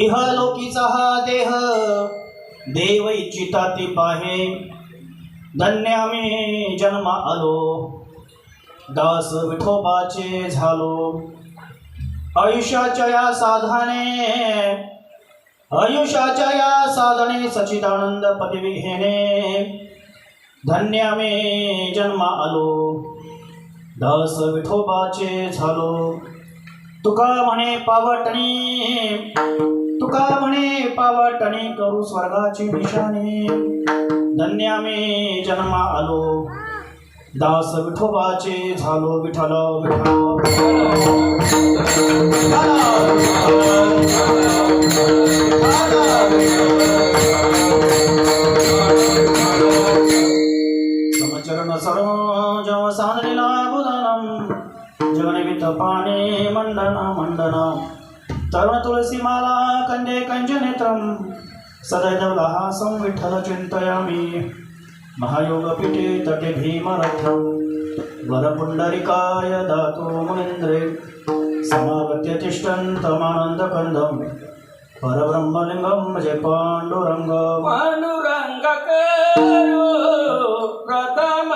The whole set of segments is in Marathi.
इहलोकीचा हा देह देव इच्छिता ती पाहे धन्य आम्ही जन्म आलो दास विठोबाचे झालो आयुष्याच्या या साधने सचिदानंद पदवी घेणे धन्य आम्ही जन्म आलो दास विठोबाचे झालो तुका म्हणे पावटणी करू स्वर्गाची निशाणी धन्य आम्ही जन्म आलो दास विठोबाचे झालो विठ्ठल समचरण सरोज साधनेला बुधानम जगनिमित्त पाणी मंडन तरुण तुळसी माला कंदे कंजनेत्रम सदैव हासं विठ्ठल चिंतयामि महायोग पीठे तटे भीमरथं वरपुंडरिकाय दातो मुनीन्द्रे समागत्य तिष्ठन्तमानन्दकन्दं परब्रह्मलिङ्गं जय पाण्डुरङ्गं करो प्रथम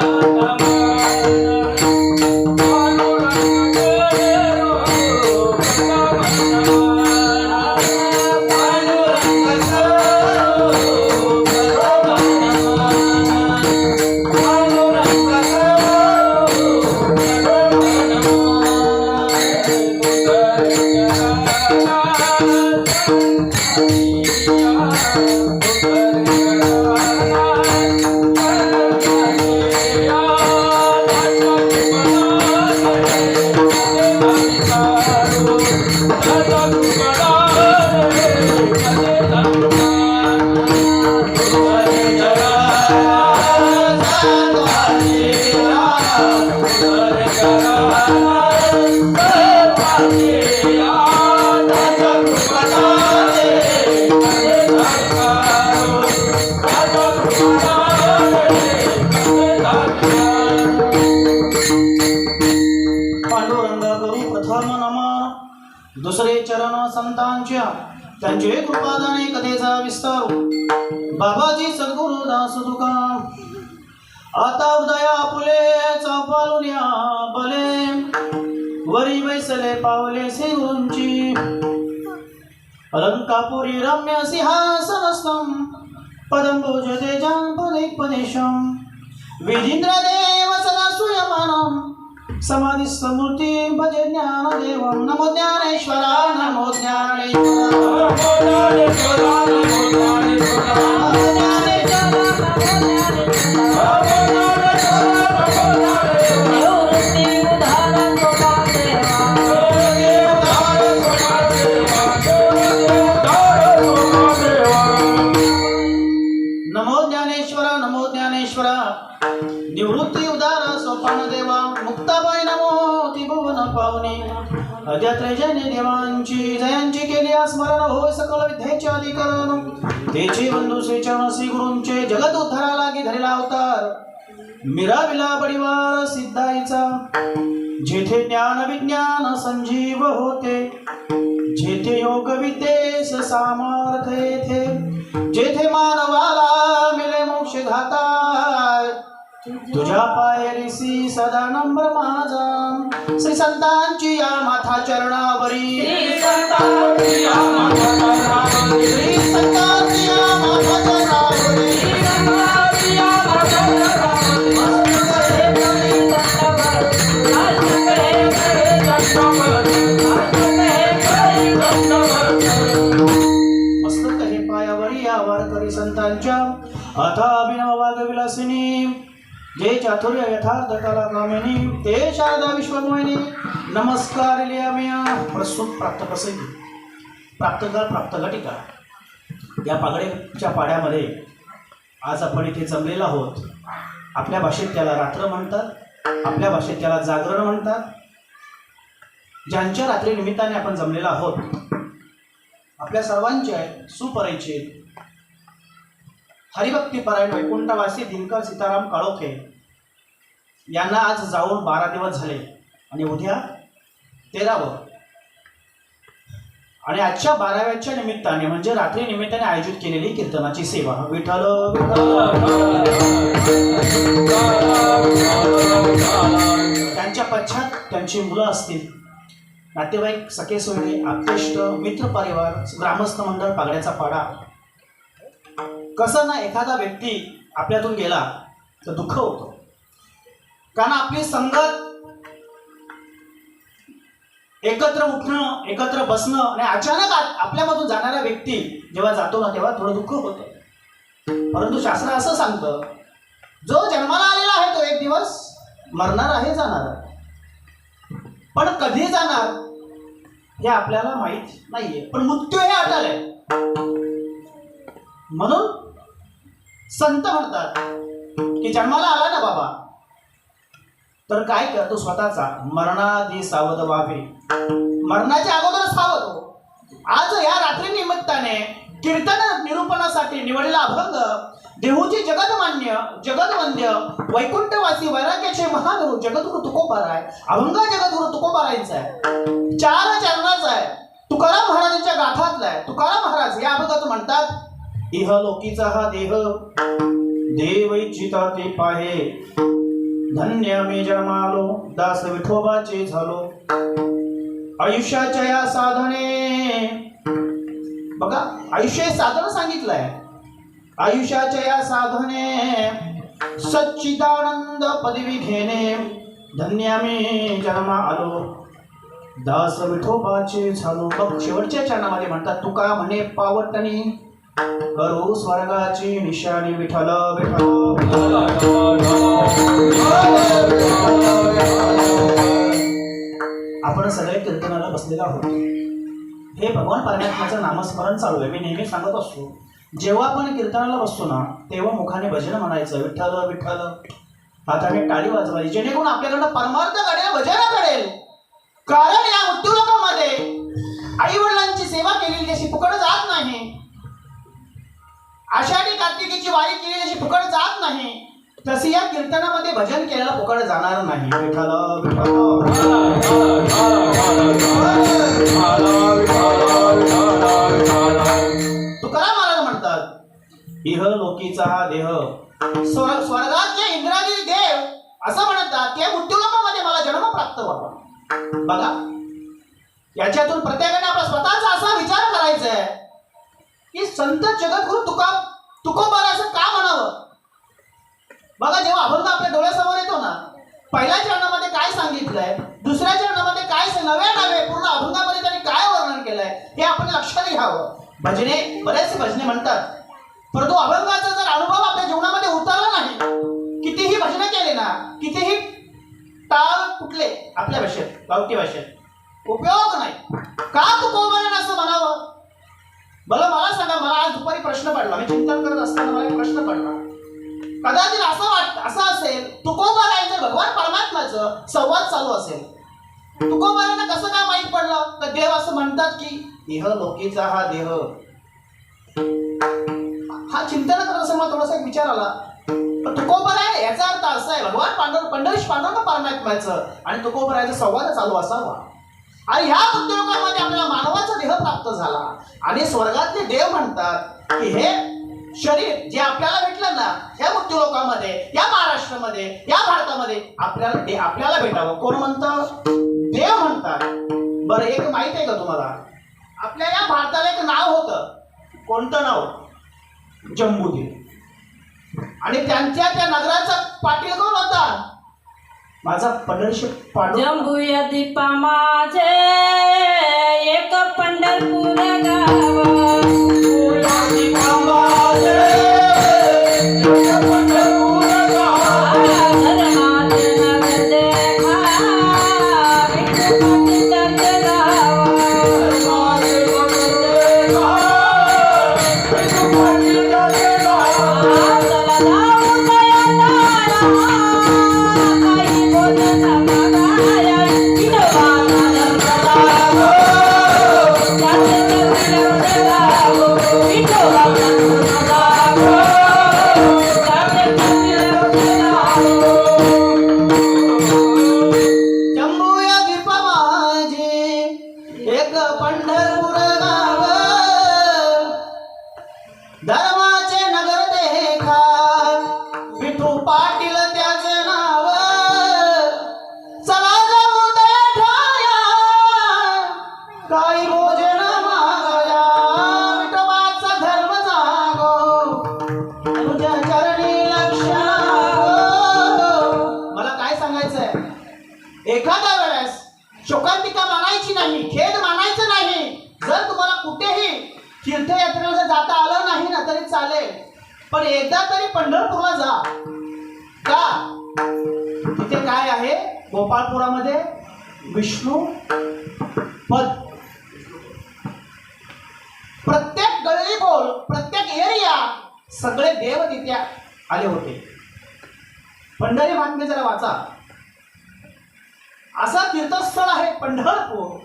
दुसरे चरण संतांच्या त्यांचे कृपादाने कथेचा विस्तार बाबाजी सद्गुरु दास तुका आता उदया फुले चौपालुन्या बले वरी बैसले पावले श्री गुरूंची अलंकापुरी रम्य सिंहासनस्थं पदं भोजते जान्पदेशं विधीन्द्र देव सदा सूयमानं समाधिस्थ मूर्ति भजे ज्ञानदेवं नमो ज्ञानेश्वरा नमो ज्ञानेश्वरा निवृत्ति उदार सोपान देवा मुक्ताबाई नमो ती भुवन पावनी अद्यात्रजने देवांची जयांची केली स्मरण होय सकल विद्येचे अधिकरण तेचे बंधू श्री चरण श्री गुरूंचे जगत उद्धारा लागी धरला अवतार मिराविला परिवार सिद्धाईचा जेथे ज्ञान विज्ञान संजीव होते जेथे योग विद्येस सामर्थ्य थे जेथे मानवाला मिले मोक्ष घाताय तुझ्या पायरीसी सदा नम्र माझा श्री संतांची या माथा चरणावरी श्री संतांची या माथा चरणावरी श्री संतांची या माथा चरणावरी मस्तक हे पायावरी या वारकरी संतांच्या आता अभिनव वागविलासिनी जे चातुर्य यथार्थ कला कामिनी ते शारदा विश्वमोहिनी नमस्कार लिया प्रस्तुत प्राप्त प्रसंगी प्राप्तकार प्राप्त घटिका या पागडेच्या पाड्यामध्ये आज आपण इथे जमलेलो आहोत. आपल्या भाषेत त्याला रात्र म्हणतात, आपल्या भाषेत त्याला जागरण म्हणतात. ज्यांच्या रात्री निमित्ताने आपण जमलेलो आहोत आपल्या सर्वांचे सुपरिचित हरिभक्ती परायण वैकुंठवासी दिनकर सीताराम काळोखे यांना आज जाऊन 12 दिवस झाले आणि उद्या 13वं आणि आजच्या 12व्याच्या निमित्ताने म्हणजे रात्री निमित्ताने आयोजित केलेली कीर्तनाची सेवा. विठ्ठल त्यांच्या पश्चात त्यांची मुलं असतील, नातेवाईक, सखे सोयरे, आप्तेष्ट, मित्र परिवार, ग्रामस्थ मंडळ, पागड्याचा पाडा. कसं ना एखादा व्यक्ती आपल्यातून गेला तर दुःख होतं, कारण आपली संगत एकत्र उठणं, एकत्र बसणं आणि अचानक आपल्यामधून जाणारा व्यक्ती जेव्हा जातो ना तेव्हा थोडं दुःख होतं. परंतु शास्त्र असं सांगतं, जो जन्माला आलेला आहे तो एक दिवस मरणार आहे, जाणार आहे. पण कधी जाणार हे आपल्याला माहीत नाहीये, पण मृत्यू हे अटळ आहे. म्हणून संत म्हणतात की जन्माला आला ना बाबा तर काय कर, तू स्वतःचा मरणाधी सावध व्हावे, मरणाच्या अगोदर सावध हो. आज या रात्री निमित्ताने कीर्तन निरूपणासाठी निवडलेला अभंग देहूचे जगतमान्य जगतवंद्य वैकुंठवासी वैराग्याचे महागुरु जगद्गुरु तुकोबाराय, अभंग जगद्गुरु तुकोबारायांचा आहे. 4 चरणाचा आहे, तुकाराम महाराजांच्या गाथातला आहे. तुकाराम महाराज या अभंगात म्हणतात, इह लोकीचा हा देह देव इच्छिता ते पाहे, धन्य मी जन्मालो दास विठोबाचे झालो, आयुष्याच्या या साधने. बघा आयुष्य साधन सांगितलं आहे. आयुष्याच्या या साधने सच्चिदानंद पदवी घेणे, धन्य मी जन्मा आलो दास विठोबाचे झालो. बघ शेवटच्या चरणामध्ये म्हणतात, तुका म्हणे पावटणी करू स्वर्गाची निशाणी, विठ्ठल विठ्ठल. आपण सगळे कीर्तनाला बसलेलो आहोत. हे भगवान परमात्म्याचं नामस्मरण चालू आहे. मी नेहमी सांगत असतो, जेव्हा आपण कीर्तनाला बसतो ना तेव्हा मुखाने भजन म्हणायचं, विठ्ठल विठ्ठल, हाताने टाळी वाजवायची, जेणेकरून आपल्याकडनं परमार्थ घडेल, भजन घडेल. कारण या मृत्यूलोकामध्ये आई वडिलांची सेवा केलेली जशी फुकट जात नाही, आषाढी कार्तिकीची वारी केलेली जशी फुकट जात नाही, तशी या कीर्तनामध्ये भजन केलेला फुकट जाणार नाही. विठ्ठल तुकाराम महाराज म्हणतात, इह लोकीचा हा देह स्वर्गाचे इंद्रादी देव असं म्हणतात, त्या मृत्यूलोकामध्ये मला जन्म प्राप्त व्हावा. बघा याच्यातून प्रत्येकाने आपला स्वतःचा असा विचार करायचा आहे की संत जगद्गुरु तुकोबाराचं का म्हणावं. बघा जेव्हा अभंग आपल्या डोळ्यासमोर येतो ना, पहिल्या चरणामध्ये काय सांगितलंय, दुसऱ्या चरणामध्ये काय नवे पूर्ण अभंगामध्ये त्यांनी काय वर्णन केलंय हे आपण लक्षात घ्यावं. भजने बरेचसे भजने म्हणतात, परंतु अभंगाचा जर अनुभव आपल्या जीवनामध्ये उतरला नाही, कितीही भजने केले ना, कितीही टाळ कुठले आपल्या भाषेत गावठी भाषेत, उपयोग नाही. का तुकोबाराने असं म्हणावं. बरं मला सांगा, मला आज दुपारी प्रश्न पडला, मी चिंतन करत असताना मला एक प्रश्न पडला. कदाचित असं असेल, तुकोबारायांचं भगवान परमात्म्याचं संवाद चालू असेल. तुकोबारांना कसं काय माहीत पडलं तर देव असं म्हणतात की इह लोकीचा हा देह. हा चिंतन करत असं मला थोडासा एक विचार आला. तुकोबाराय याचा अर्थ असा आहे, भगवान पंढरीश पांडुरंग परमात्म्याचं आणि तुकोबारायांचा संवाद चालू असावा. आणि ह्या मृत्यूलोकामध्ये आपल्याला मानवाचा देह प्राप्त झाला आणि स्वर्गातले देव म्हणतात की हे शरीर जे आपल्याला भेटलं ना ह्या मृत्यूलोकामध्ये, या महाराष्ट्रामध्ये, या भारतामध्ये आपल्याला भेटावं. कोण म्हणतं? देव म्हणतात. बरं एक माहित आहे का तुम्हाला, आपल्या या भारताला एक नाव होतं. कोणतं नाव? जम्बूद्वीप. आणि त्यांच्या त्या नगराचा पाटील कोण होता? माझा पंढरपूर पाडू. जम्बूया दीपा माझे एक पंढरपूर गाव, दीपा माझे एक पंढरपूर गाव. पाटील त्याचे नाव चला जाऊ ठाया काही भोजन मागया विठोबाचा धर्म जागो तुझ्या चरणी लक्ष लागो. मला काय सांगायचंय एखाद्या वेळेस शोकांतिका मानायची नाही खेद मानायचं नाही. जर तुम्हाला कुठेही तीर्थयात्रेला जर जाता आलं नाही ना तरी चालेल पण एकदा तरी पंढरपूरला जा. का तिथे काय आहे गोपाळपुरामध्ये विष्णू पद प्रत्येक गळी बोल प्रत्येक एरिया सगळे देव तिथे आले होते. पंढरी महात्म्य जरा वाचा. असं तीर्थस्थळ आहे पंढरपूर.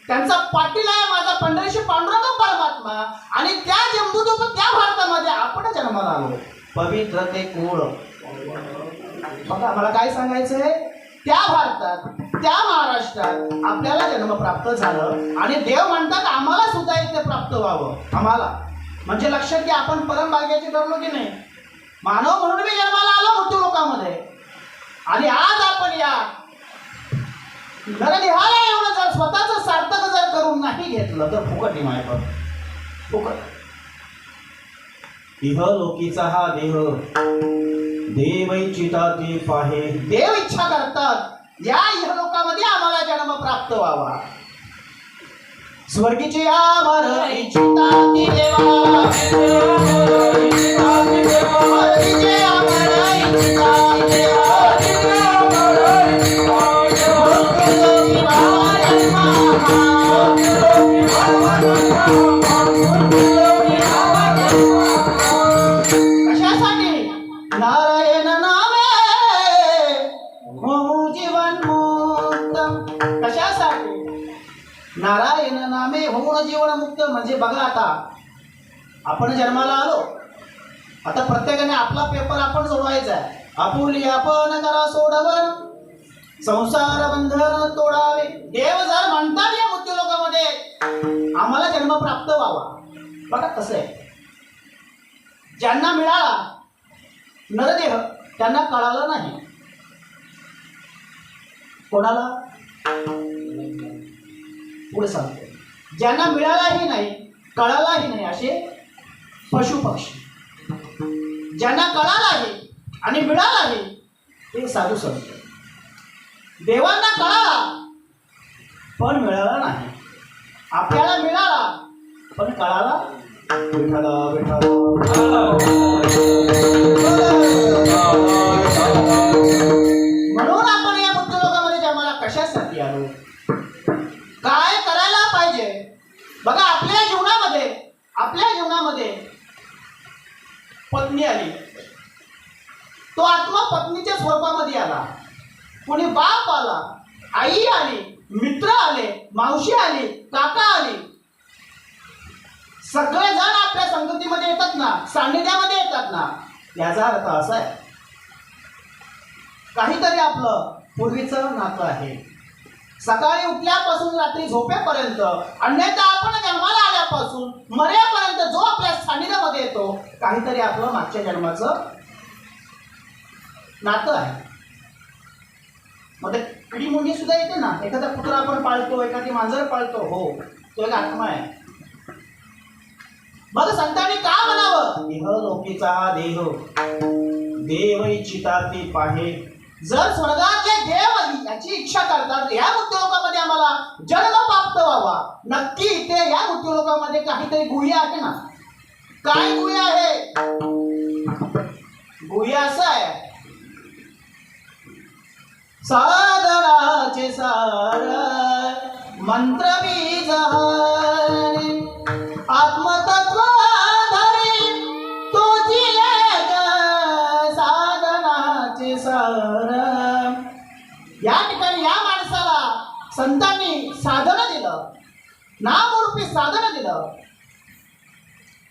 त्यांचा पाटील आहे माझा पंढरीशी पांडुरंग परमात्मा आणि त्या जम्बूद्वीप त्या भारतामध्ये आपण जन्माला आलो. पवित्र ते कुळ. बघा मला काय सांगायचंय त्या भारतात त्या महाराष्ट्रात आपल्याला जन्म प्राप्त झालं आणि देव म्हणतात आम्हाला सुद्धा इथे प्राप्त व्हावं. आम्हाला म्हणजे लक्षात घ्या आपण परमभाग्याची ठरलो की नाही. मानव म्हणून मी जन्माला आलो मृत्यू लोकांमध्ये आणि आज आपण या नरदेहाला एवढं जर स्वतःच सार्थक जर करून नाही घेतलं तर फुकट निमाय कर फुकट. इह लोकीचा हा देह देव इच्छिता ते पाहे. देव इच्छा करतात या इह लोकामध्ये आम्हाला जन्म प्राप्त व्हावा. स्वर्गीची आमर इच्छिता ती देवा स्वर्गीची आमर इच्छिता देवा कशासाठी नारायण नामे होऊ जीवन मुक्त. कशासाठी नारायण नामे होऊन जीवन मुक्त म्हणजे बघा आता आपण जन्माला आलो. आता प्रत्येकाने आपला पेपर आपण सोडवायचा आहे. आपुली आपण करा सोडवन संसार बंधन तोडावे. देव जर म्हणतात या मृत्यू लोकांमध्ये आम्हाला जन्म प्राप्त व्हावा. बघा कसं आहे ज्यांना मिळाला नरदेह त्यांना कळालं नाही. कोणाला पुढे सांगतो ज्यांना मिळालाही नाही कळालाही नाही असे पशु पक्षी. ज्यांना कळालाही आणि मिळालाही ते साधू संत. देवांना कळाला पण मिळाला नाही. आपल्याला मिळाला पण कळाला विठ्ठला विठ्ठला. म्हणून आपण या मृत्यू लोकांमध्ये जन्माला कशासाठी आलो काय करायला पाहिजे. बघा आपल्या जीवनामध्ये पत्नी आली. तो आत्मा पत्नीच्या स्वरूपामध्ये आला. कोणी बाप आला आई आली मित्र आले मावशी आली काका आली. सगळे जण आपल्या संगतीमध्ये येतात ना सान्निध्यामध्ये येतात ना. याचा अर्थ असा आहे काहीतरी आपलं पूर्वीचं नातं आहे. सकाळी उठल्यापासून रात्री झोपेपर्यंत अन्यथा आपण जन्माला आल्यापासून मरेपर्यंत जो आपल्या सान्निध्यामध्ये येतो काहीतरी आपलं मागच्या जन्माचं नातं आहे. मग ते पिढी मुंगी सुद्धा येते ना. एखादा कुत्रा आपण पाळतो एखादी मांजर पाळतो हो तो एक आत्मा आहे. मग संतांनी का म्हणावं इह लोकीचा हा देह देव इच्छिता ती पाहे. जर स्वर्गाचे देव याची इच्छा करतात या मृत्यू लोकांमध्ये आम्हाला जन्म प्राप्त व्हावा नक्की इथे या मृत्यू लोकांमध्ये काहीतरी गुह्य आहे ना. काय गुह्य आहे. गुह्य असं आहे साधनाचे सार मंत्र बीज आत्मतत्व धरी तुझी एक साधनाचे सार. या ठिकाणी या माणसाला संतांनी साधन दिलं नामरूपी साधन दिलं.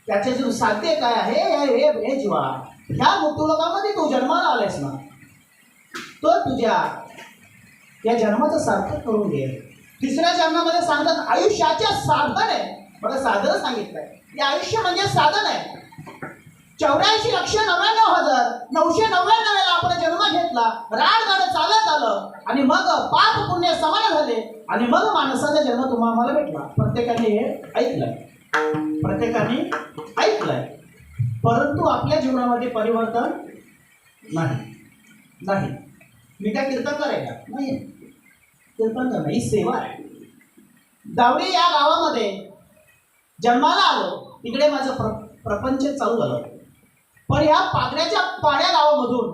त्याचे जो साध्य काय आहे हे जीवा ह्या मृत्यू लोकांमध्ये तू जन्माला आलेस ना तो तुझ्या या जन्माचं सार्थक करून घे. तिसऱ्या जन्मामध्ये सांगतात आयुष्याचे साधन आहे. बघा साधन सांगितलंय. हे आयुष्य म्हणजे साधन आहे. 84,99,999 वेळा आपण जन्म घेतला, राडगाडं चालत आलं आणि मग पाप पुण्य समान झाले आणि मग माणसाचा जन्म तुम्हाला भेटला. प्रत्येकाने हे ऐकलंय, परंतु आपल्या जीवनामध्ये परिवर्तन नाही. मी काय कीर्तन करायला नाही, कीर्तन करणं ही सेवा आहे. दावडी या गावामध्ये जन्माला आलो, तिकडे माझं प्रपंच चालू झालं. पण या पागड्याच्या पाड्या गावामधून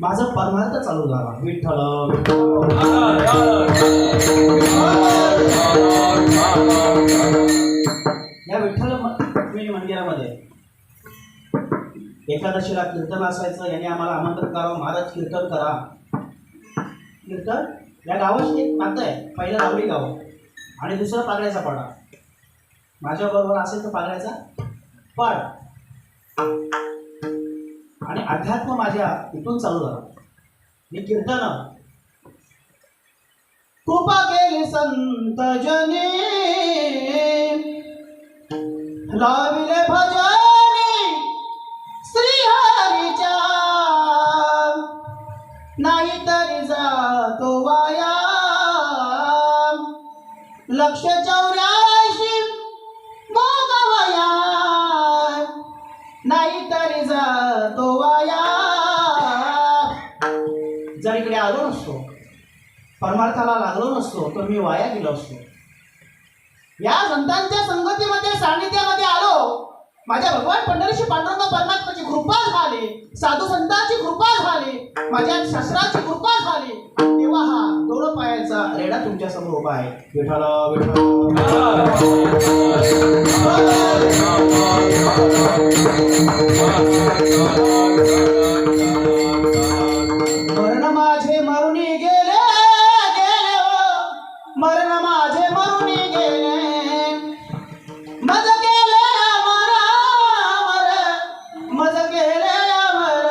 माझं परमार्थ चालू झाला. विठ्ठल या विठ्ठल मंदिरामध्ये एकादशीला कीर्तन असायचं. यांनी आम्हाला आमंत्रण करावं, महाराज कीर्तन करा. कीर्तन या गावाची एक नातं आहे. पहिलं दावडी गाव आणि दुसरं पागड्याचा पाडा. माझ्याबरोबर असेल तर पागड्याचा पाड आणि अध्यात्म माझ्या इथून चालू झाला. मी कीर्तन कृपा केली संत जने, लाविले भजने श्रीहरीच्या, नाही तरी जातो वाया 184 भोगवया, नाही तरी जातो वाया. जर इकडे आलो नसतो, परमार्थाला लागलो नसतो, तर मी वाया गेलो असतो. या संतांच्या संगतीमध्ये, सान्निध्यामध्ये आलो, माझ्या भगवान पंढरीशी पांडुरंग परमात्म्याची कृपा झाली, साधू संतांची कृपा झाली, माझ्या शास्त्राची कृपा झाली. तेव्हा हा 2 पायाचा रेडा तुमच्या समोर उभा आहे. विठ्ठल मरण माझे मरुनी गेले, मरण माझे मरुनी गेले, मज गेले अमर, मज गेले अमर.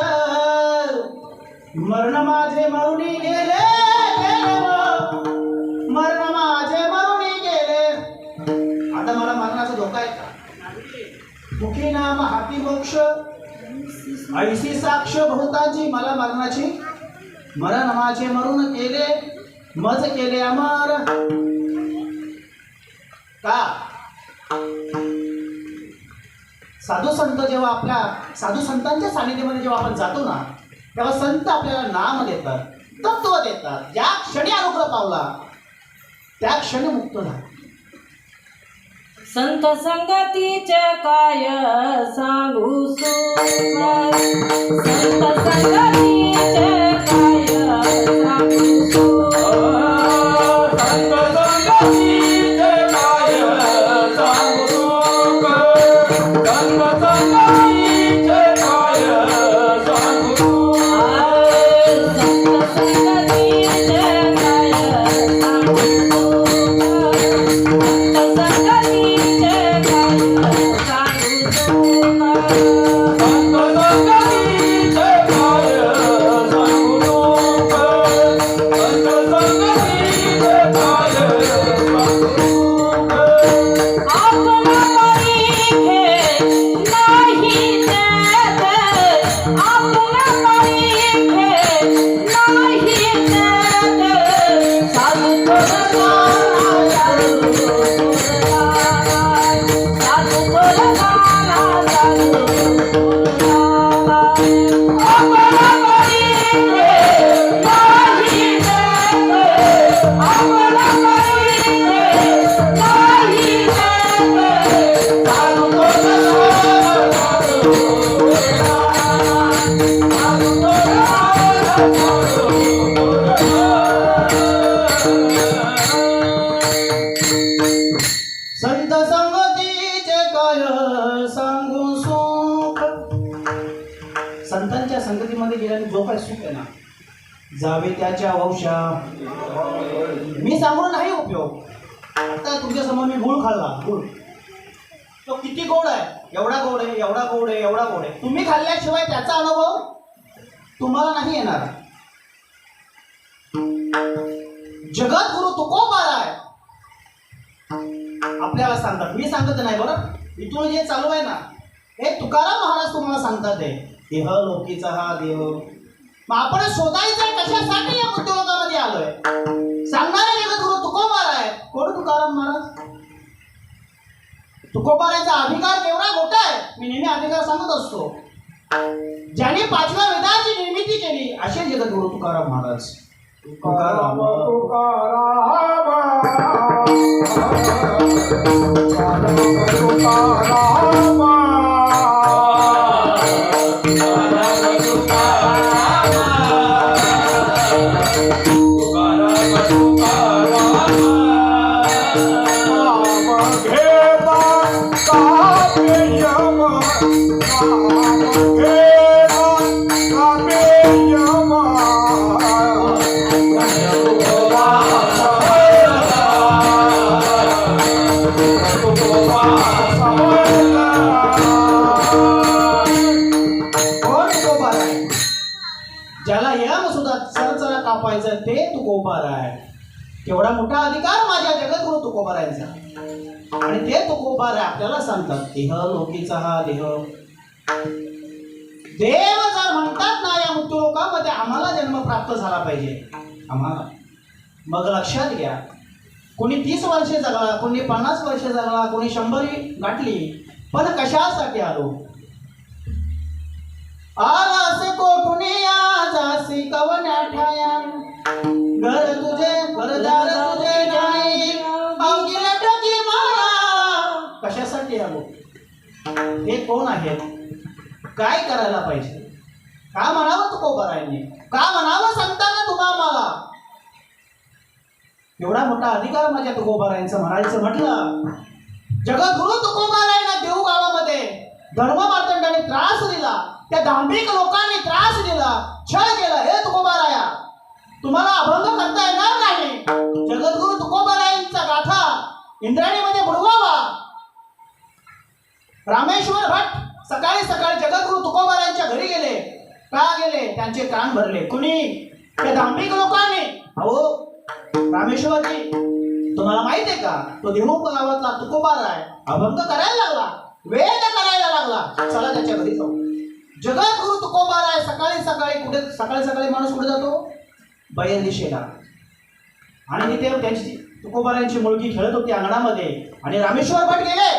मरण माझे मरुनी गेले, मरण माझे मरुनी गेले. आता मला मरणाचा धोका आहे का? मुखी नाम हाती मोक्ष, ऐशी साक्ष बहुताची मला मरणाची. मरण माझे मरून गेले, मज केले अमर. का साधू संत जेव्हा आपल्या साधू संतांच्या सानिध्यामध्ये जेव्हा आपण जातो ना, तेव्हा संत आपल्याला नाम देतात, तत्व देतात. ज्या क्षणी अनुग्रह पावला त्या क्षणी मुक्त झाला. संत संगतीचे काय सांगू सुख, संत संगतीचे काय सांगू सुख, संत संगतीचे काय सांगू सुख, संत संगतीचे काय सांगू सुख, संत संगतीचे काय सांगू सुख, संत संगतीचे काय सांगू संत संगतीचे काय सांगू सुख. संतांच्या संगतीमध्ये गेल्याने जो काय सुख आहे ना, जावे त्याच्या वंशा. मी सांगून नाही उपयोग. आता तुमच्या समोर मी गुळ खाल्ला, गुळ तो किती गोड आहे, एवढा गोड आहे, एवढा गोड आहे, एवढा गोड आहे. तुम्ही खाल्ल्याशिवाय त्याचा अनुभव तुम्हाला नाही येणार. जगद्गुरु तुकोबारा आहे आपल्याला सांगतात, मी सांगत नाही. बरं, इथून जे चालू आहे ना, हे तुकाराम महाराज तुम्हाला सांगतात आहे देह लोकीचा हा देह. मग आपण शोधायचं कशासाठी या उद्योगामध्ये आलोय? सांगणारे जगद्गुरु तुकोबार आहे. कोण तुकाराम महाराज? तुकोबारांचा अधिकार केवढा मोठा आहे. मी नेहमी अधिकार सांगत असतो. ज्यांनी 5व्या वेदाची निर्मिती केली असे जगद्गुरु तुकाराम महाराज. तुकाराम ज्याला यम सुद्धा चरचरा कापायचं ते तुकोबार आहे. केवढा मोठा अधिकार माझ्या जगद्गुरु तुकोबारांचा. आणि ते तुकोबार आहे आपल्याला सांगतात देह लोकीचा हा देह. देव जर म्हणतात ना या मृत्यू लोकांमध्ये आम्हाला जन्म प्राप्त झाला पाहिजे आम्हाला, मग लक्षात घ्या कोणी 30 वर्षे जगला, कोणी 50 वर्षे जगला, कोणी 100 गाठली, पण कशासाठी आलो? आलासे कोठुनी आजासी कवन्या ठाया, घर तुझे घरदार तुझे नाही, अवघिले टकी माया. कशासाठी आलो? हे कोण आहेत? काय करायला पाहिजे? का म्हणावं तुकोबारायांनी? का म्हणावं संतांना तुम्हा मला? एवढा मोठा अधिकार माझ्या तुकोबारायांचं म्हणायचं म्हटलं. जगद्गुरु तुकोबारायांना देऊ गावामध्ये धर्म मार्तंडाने त्रास दिला, त्या दांभिक लोकांनी त्रास दिला, छळ केला. हे तुकोबाराया तुम्हाला अभंग करता येणार नाही. जगद्गुरु तुकोबारायांचा गाथा इंद्रायणीमध्ये बुडवावा. रामेश्वर भट सकाळी सकाळी जगद्गुरु तुकोबारायांच्या घरी गेले. का गेले? त्यांचे कान भरले. कुणी? त्या दांभिक लोकांनी. अहो रामेश्वरजी तुम्हाला माहित आहे का तो देहू गावातला तुकोबार आहे, अभंग करायला लागला, वेद करायला लागला. चला त्याच्या घरी जाऊ. जगद्गुरु तुकोबार आहे. सकाळी सकाळी कुठे? सकाळी सकाळी माणूस कुठे जातो? बैर दिशेला. आणि तिथे त्यांची तुकोबारांची मुलगी खेळत होती अंगणामध्ये. आणि रामेश्वर भट गेले.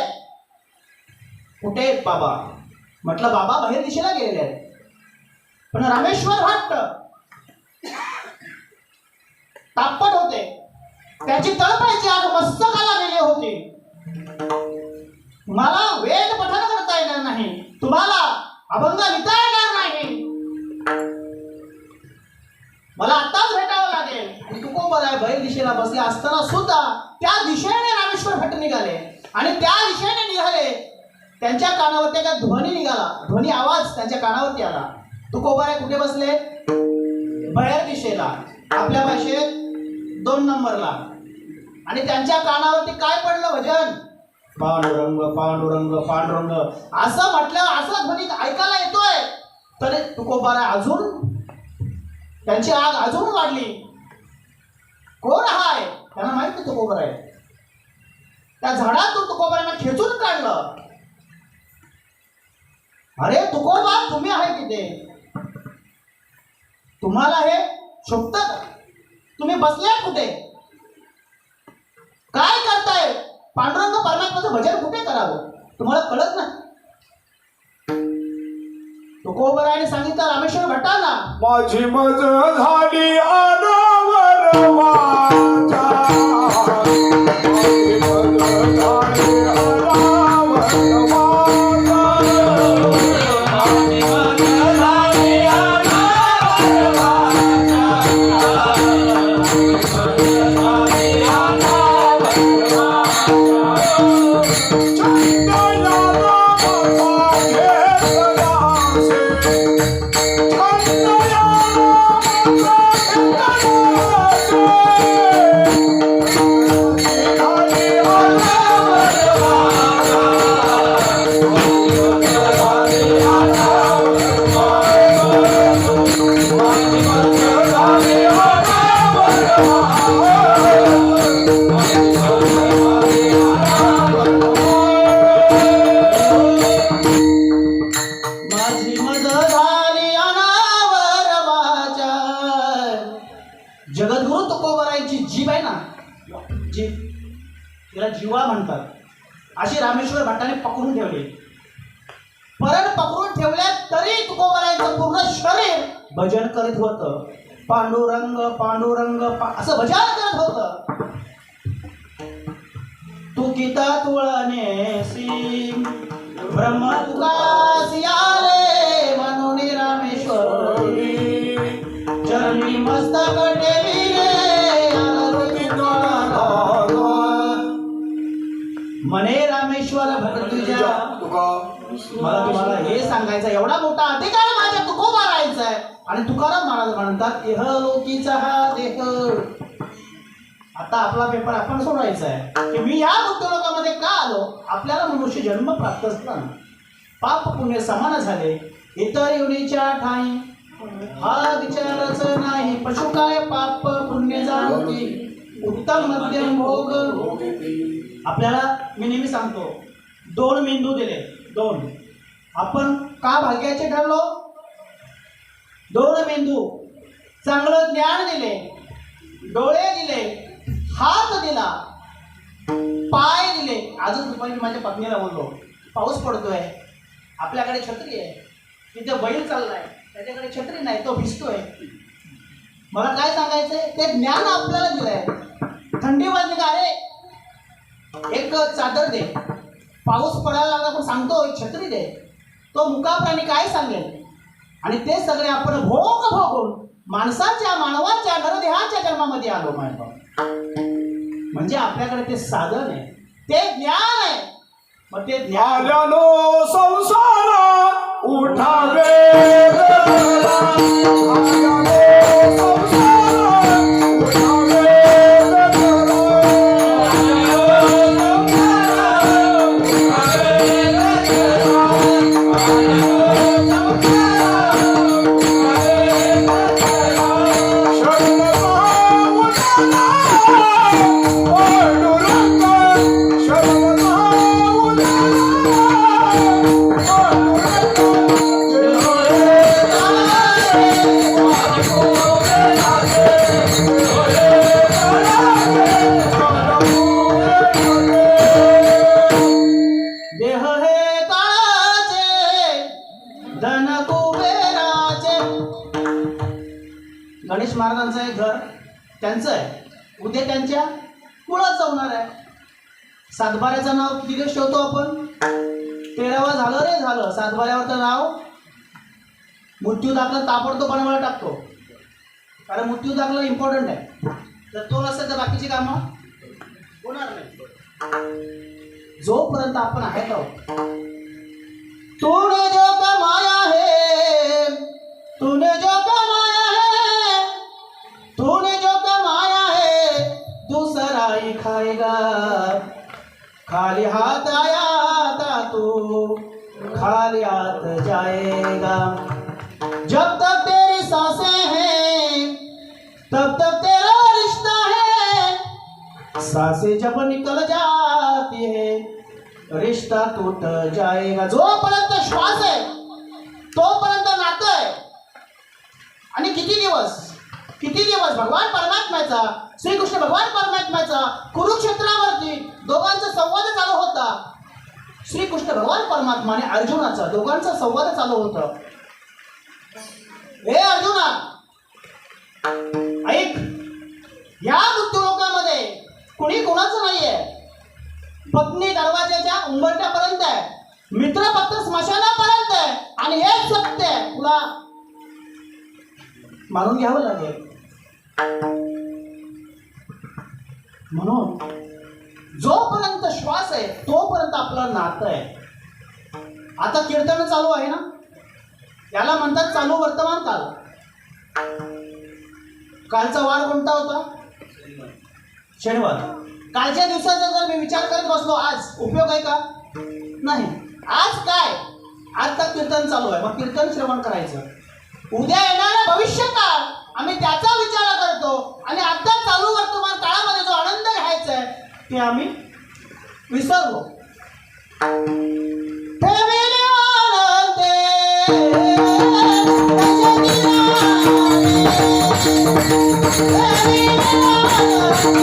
कुठे आहेत बाबा? म्हटलं बाबा बाहेर दिशेला गेलेले आहेत. पण रामेश्वर भट तापट होते. त्याची तळपायची आग मस्तकाला गेली होती. तुम्हाला वेद पठण करता येणार नाही, तुम्हाला अभंग लिहिता येणार नाही. मला आत्ताच भेटावं लागेल. तुकोबार आहे बैल दिशेला बसले असताना सुद्धा त्या दिशेने रामेश्वर भट निघाले. आणि त्या दिशेने निघाले. त्यांच्या कानावरती एका ध्वनी निघाला, ध्वनी आवाज त्यांच्या कानावरती आला. तुकोबार कुठे बसले? बैर दिशेला, आपल्या भाषेत 2 नंबरला. आणि त्यांच्या कानावरती काय पडलं? भजन. पांडुरंग पांडुरंग पांडुरंग असं म्हटलं, असं ध्वनी ऐकायला येतोय. तर तुकोबार अजून त्यांची आग अजून वाढली. कोण आहे? त्यांना माहित नाही तुकोबार आहे. त्या झाडातून तुकोबारांना खेचून काढलं. अरे तुकोबार तुम्ही आहे तिथे, तुम्हाला हे शोभत? तुम्ही बसलाय कुठे? काय करताय? पांडुरंग परमात्म्याचं भजन कुठे करावं? तुम्हाला कळत नाही? तुकोबाराने सांगितलं रामेश्वर भट्टांना, माझी मज झाली अनावर वाचा, माझी मज झाली अनावर वाचा, माझी मज झाली अनावर वाचा, माझी मज झाली अनावर वाचा. जगद्गुरु तुकोबारायांची जीभ आहे ना, जीभ, तिला जीवा म्हणतात, अशी रामेश्वर भट्टाने पकडून ठेवली. परत पकडून ठेवल्या तरी तुकोबारायांचं पूर्ण शरीर भजन करीत होतं. पांडुरंग पांडुरंग असं भजन करत होतं. तू गीता तुळनेसी ब्रह्म तुकासी आले म्हणून रामेश्वरी चरणी मस्तक ठेविले आरती म्हणे रामेश्वर भक्त तुझ्या. मला तुम्हाला हे सांगायचं, एवढा मोठा अधिकार माझ्या तुकोबारायांचा आहे. आणि तुकाराम महाराज म्हणतात इहलोकीचा हा देह. आता आपला पेपर आपण सोडायचा आहे की मी या मृत्यूलोकामध्ये का आलो. आपल्याला मनुष्य जन्म प्राप्त असताना पाप पुण्य समान झाले. इतर योनीच्या ठाई हा विचारच नाही. पशु काय पाप पुण्य जाणती उत्तम मध्यम भोग. आपल्याला मी नेहमी सांगतो, 2 मेंदू दिले, 2. आपण का भाग्याचे ठरलो. 2 मेंदू, चांगलं ज्ञान दिले, डोळे दिले, हात दिला, पाय दिले. अजून दुपारी माझ्या पत्नीला बोललो, पाऊस पडतोय, आपल्याकडे छत्री आहे, तिथे बैल चाललाय, त्याच्याकडे छत्री नाही, तो भिजतोय. मला काय सांगायचंय, ते ज्ञान आपल्याला दिलंय. थंडी वाजली का, अरे एक चादर दे. पाऊस पडायला लागला पण सांगतो एक छत्री दे. तो मुका प्राणी काय सांगेल. आणि ते सगळे आपण भोगून मानवाच्या नरदेहाच्या जन्मामध्ये आलो. म्हणजे आपल्याकडे ते साधन आहे, ते ज्ञान आहे. मग ते ज्ञान आल्यानो संसार उठावे गणेश महाराजांचं आहे घर, त्यांचं आहे. उद्या त्यांच्या कुळात जाणार आहे. सातबाऱ्याचं नाव किती दिवस ठेवतो आपण. 13वा झालं रे झालं. सातबाऱ्यावरचं नाव मृत्यू दाखला ताबडतोबपणे टाकतो, कारण मृत्यू दाखला इम्पॉर्टंट आहे. जर तो नसेल तर बाकीची कामं होणार नाही. जोपर्यंत आपण आहेत आहोत. तूने जो कमाया है, तूने जो कमाया है, तूने जो कमाया है दूसरा ही खाएगा. खाली हाथ आया था तू खाली हाथ जाएगा. जब तक तेरी सांसें हैं तब तक तेरा रिश्ता है. सांसें जब निकल जाती है रिश्ता टूट जाएगा. जोपर्यंत श्वास आहे तोपर्यंत नातं आहे. आणि किती दिवस भगवान परमात्म्याचा, श्रीकृष्ण भगवान परमात्म्याचा कुरुक्षेत्रावरती दोघांचा संवाद चालू होता. श्रीकृष्ण भगवान परमात्मा आणि अर्जुनाचा दोघांचा संवाद चालू होता. हे अर्जुना ऐक, या मृत्यूलोकामध्ये कुणी कोणाचं नाहीये. पत्नी दरवाजाच्या उंबरठ्यापर्यंत आहे, मित्र फक्त स्मशानापर्यंत आहे. आणि हे सत्य आहे, तुला मानून घ्यावं लागेल. म्हणून जोपर्यंत श्वास आहे तोपर्यंत आपलं नातं आहे. आता कीर्तन चालू आहे ना, याला म्हणतात चालू वर्तमान काल. कालचा वार कोणता होता. शनिवार. कालच्या दिवसाचा जर मी विचार करत बसलो आज उपयोग आहे का. नाही. आज काय, आता कीर्तन चालू आहे, मग कीर्तन श्रवण करायचं. उद्या येणारा भविष्यकाळ आम्ही त्याचा विचार करतो. आणि आता चालू वर्तमान काळामध्ये जो आनंद घ्यायचा आहे ते आम्ही विसरलो. ठेविले चित्ती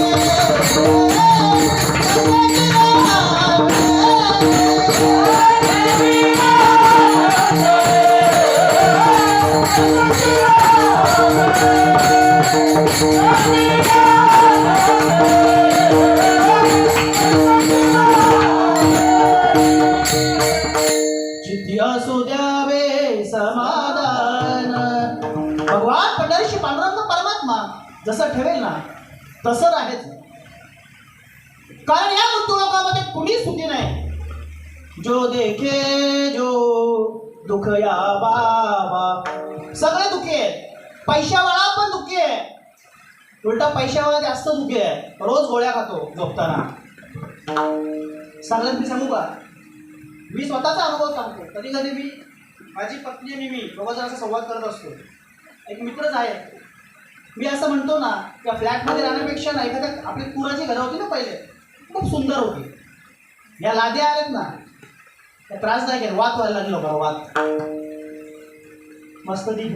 असू द्यावे समाधान. भगवान पंढरीशी पांडुरंग परमात्मा जसं ठेवेल ना तसं राहायचं. कारण या मृत्यूलोकामध्ये कुणी सुखी नाही. जो देखे जो दुःख या बाबा, सगळे दुःखी आहेत. पैशावाला पण दुःखी आहे, उलटा पैशावाला जास्त दुःखी आहे. रोज गोळ्या खातो झोपताना. सगळ्यात मी सांगू का, मी स्वतःचा अनुभव सांगतो. कधी कधी मी माझी पत्नी आणि मी दोघं जण असा संवाद करत असतो. एक मित्रच आहे, मी असं म्हणतो ना त्या फ्लॅटमध्ये राहण्यापेक्षा ना एखाद्या आपली पुराची घरं होती ना पहिले, खूप सुंदर होती. या लाद्या आल्यात ना त्या त्रासदायक आहे. वात व्हायला लागली लोकांना, वात. मस्त ती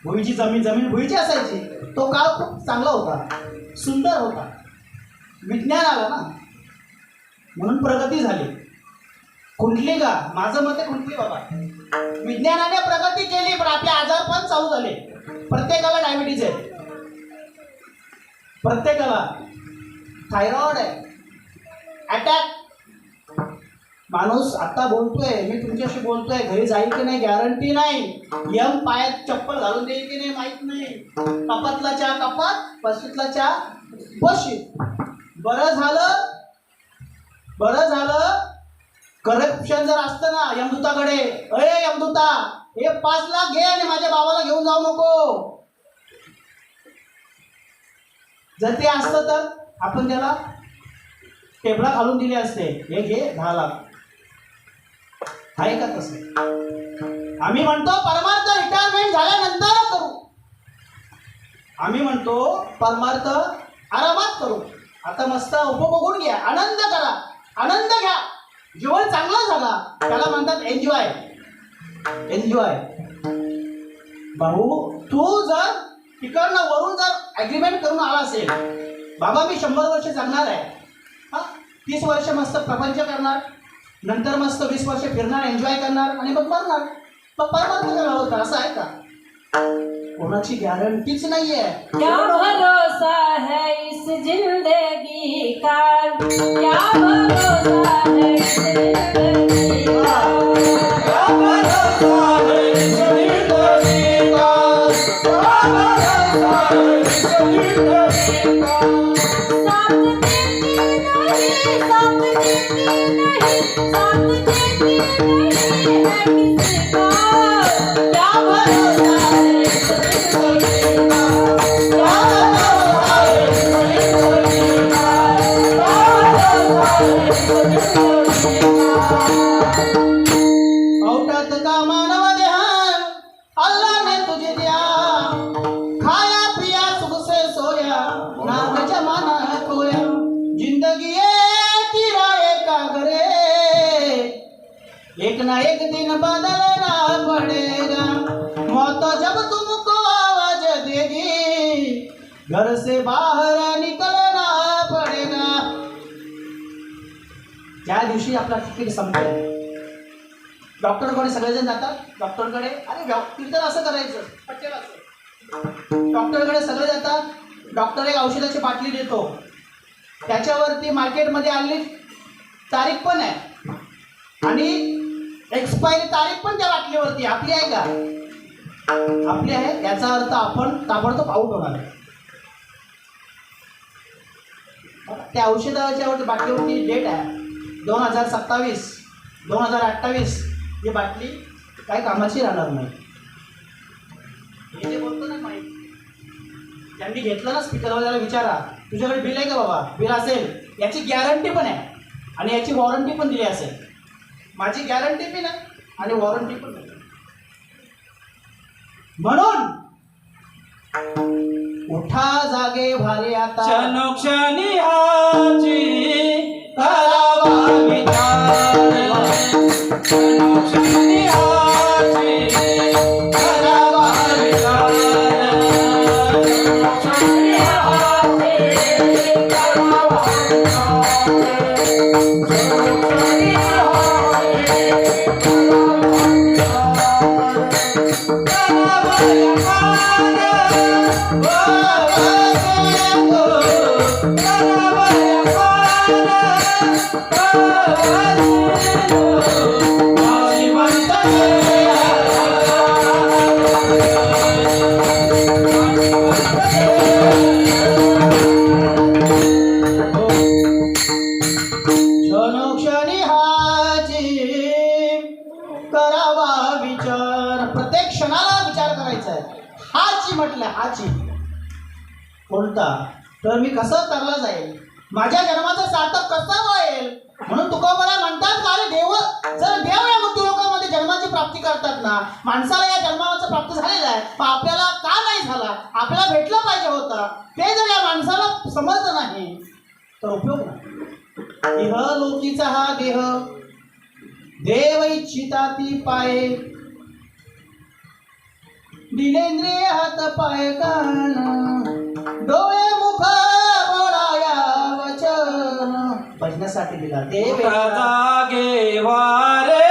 भुईची जमीन भुईची असायची. तो काळ खूप चांगला होता, सुंदर होता. विज्ञान आलं ना म्हणून प्रगती झाली. खुंटली का? माझं मत आहे खुंटली बाबा. विज्ञानाने प्रगती केली पण आपले आजार पण चालू झाले. प्रत्येकाला डायबिटीज आहे, प्रत्येकाला थायरॉइड आहे, अटॅक. माणूस आता बोलतोय, मी तुमच्याशी बोलतोय, घरी जाईल की नाही गॅरंटी नाही. यम पायात चप्पल घालून देईल की नाही माहित नाही. कपातला चहा कपात, बशीतला चहा बशीत. बरं झालं करप्शन जर असतं ना यमदूताकडे, अरे यमदूता हे 5 लाख घे आणि माझ्या बाबाला घेऊन जाऊ नको. जर ते असतं तर आपण त्याला टेबला घालून दिले असते, हे घे 10 लाख. आहे का तसं? आम्ही म्हणतो परमार्थ रिटायरमेंट झाल्यानंतर करू. आम्ही म्हणतो परमार्थ आरामात करू. आता मस्त उपभोगून घ्या, आनंद करा, आनंद घ्या. जीवन चांगला झाला त्याला म्हणतात एन्जॉय. भाऊ तू जर तिकडनं वरून जर ॲग्रीमेंट करून आला असेल, बाबा मी 100 वर्ष जगणार आहे, 30 वर्ष मस्त प्रपंच करणार, नंतर मस्त 20 वर्ष फिरणार, एन्जॉय करणार आणि मग मरणार, मग परमार्थ करावा होता. असं आहे का? कोणाची गॅरंटीच नाहीये. क्या भरोसा है इस जिंदगी का, क्या भरोसा है इस जिंदगी का, क्या भरोसा है इस जिंदगी का, क्या भरोसा है इस जिंदगी का. साथ देती नहीं, साथ देती नहीं, साथ देती नहीं है किसी का. क्या भरोसा है इस जिंदगी का, क्या भरोसा है इस जिंदगी का, क्या भरोसा है इस जिंदगी का. औटात का मानव देहान अल्लाह ने तुझे दिया, खाया पिया सुख से सोया, नाक जमाना खोया. जिंदगी तेरा एक घरे, एक ना एक दिन बदलना पड़ेगा. मौत जब तुमको आवाज देगी, घर से बाहर निकलना पड़ेगा. ज्या दिवशी आपला तिकीट संपेल, डॉक्टरकडे सगळेजण जातात. डॉक्टरकडे अरे कीर्तन असं करायचं, पटेल असं. डॉक्टरकडे सगळे जातात. डॉक्टर एक औषधाची बाटली देतो, त्याच्यावरती मार्केटमध्ये आलेली तारीख पण आहे आणि एक्सपायरी तारीख पण त्या बाटलीवरती. आपली आहे का? आपली आहे. याचा अर्थ आपण ताबडतोब आऊट होणार. त्या औषधाच्या बाटलीवरती डेट आहे 2027, 2028. ही बाटली काय कामाची राहणार नाही. हे जे बोलतो ना माहिती, त्यांनी घेतलं ना स्पीकरवर, त्याला विचारा तुझ्याकडे बिल आहे का बाबा. बिल असेल, याची गॅरंटी पण आहे आणि याची वॉरंटी पण दिली असेल. माझी गॅरंटी पण आहे आणि वॉरंटी पण आहे. म्हणून उठा जागे भारे आता, क्षणोक्षणी हाची करावा विचार, क्षणोक्षणी हाची करावा विचार, क्षणोक्षणी हाची हाची कोणता तर मी कसं तरला जाईल माझ्या जन्माचं सार्थक कसं होईल म्हणून तुकोबरा म्हणतात का अरे देव जर देव या मृत्यू लोकांमध्ये जन्माची प्राप्ती करतात ना माणसाला या जन्माचं प्राप्त झालेलं आहे पण आपल्याला का नाही झाला आपल्याला भेटलं पाहिजे होतं ते जर या माणसाला समजलं नाही तर उपयोग नाही इहलोकीचा हा देह देव इच्छिता ती पाये दिलेंद्रिय हात पाय कान डोळे मुख बोलाया वचन भजनासाठी दिला देव उठा जागे वारे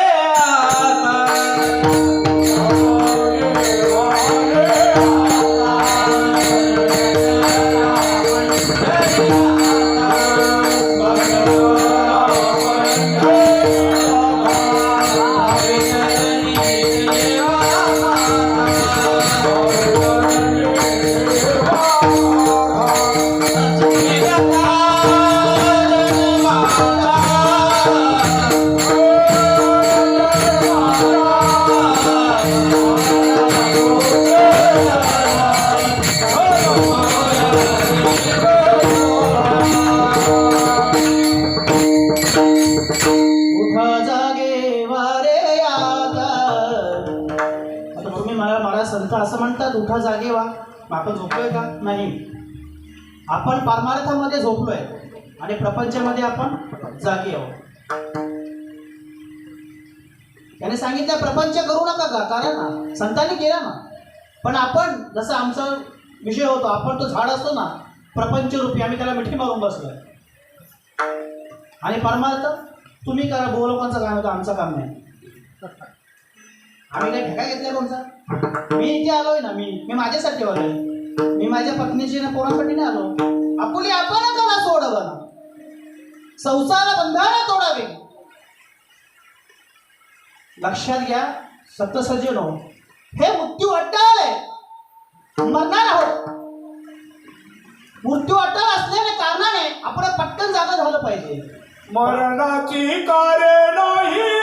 उठा जागे वारे आता आता तुम्ही मला संत असं म्हणतात उठा जागे वा मग आपण झोपलोय का नाही आपण परमार्थामध्ये झोपलोय आणि प्रपंचामध्ये आपण जागे आहोत त्याने सांगितलं प्रपंच करू नका का कारण ना संतांनी केला ना पण आपण जसं आमचा विषय होतो आपण तो झाड असतो ना प्रपंच रूपी आम्ही त्याला मिठी मारून बसलोय आणि परमार्थ तुम्ही करा लोकांचं काम होतं आमचं काम नाही आम्ही काय ठेका घेतलाय कोणचा मी इथे आलोय ना मी माझ्यासाठी आलोय मी माझ्या पत्नीची ना पोरासाठी नाही आलो आपुली आपण करा सोडवं ना संसार बंधारा तोडावे लक्षात घ्या सप्तसज्जनो हे मृत्यू अट्टल आहे मरणार आहोत मृत्यू अट्टल असल्याने कारणाने आपण पटकन जागा झालं पाहिजे मरणाची कारण नाही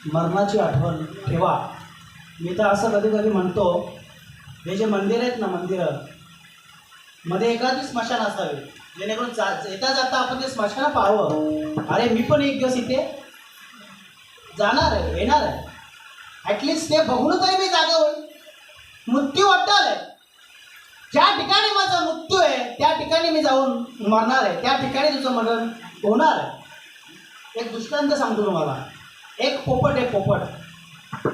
मरणाची आठवण ठेवा मी तर असं कधी कधी म्हणतो हे जे मंदिर आहेत ना मंदिरं मध्ये एखादी स्मशान असावे जेणेकरून येता जाता आपण ते स्मशान पाहावं अरे मी पण एक दिवस इथे जाणार आहे येणार आहे ॲटलिस्ट ते बघून तरी मी जागा होईल मृत्यू अट्टल आहे ज्या ठिकाणी माझा मृत्यू आहे त्या ठिकाणी मी जाऊन मरणार आहे त्या ठिकाणी तुझं मरण होणार आहे एक दृष्टांत सांगतो तुम्हाला एक पोपट आहे पोपट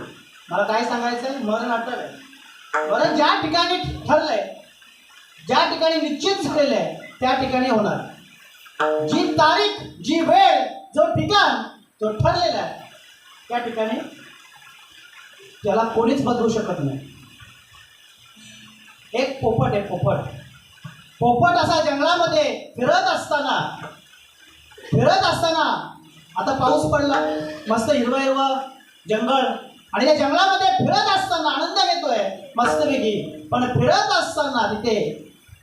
मला काय सांगायचं आहे मरण अट्टल आहे मरण ज्या ठिकाणी ठरलंय ज्या ठिकाणी निश्चित झालेलं आहे त्या ठिकाणी होणार जी तारीख जी वेळ जो ठिकाण जो ठरलेला आहे त्या ठिकाणी त्याला कोणीच बदलू शकत नाही एक पोपट आहे पोपट पोपट असा जंगलामध्ये फिरत असताना आता पाऊस पडला मस्त हिरवं हिरवं जंगल आणि त्या जंगलामध्ये फिरत असताना आनंद घेतोय मस्तपैकी पण फिरत असताना तिथे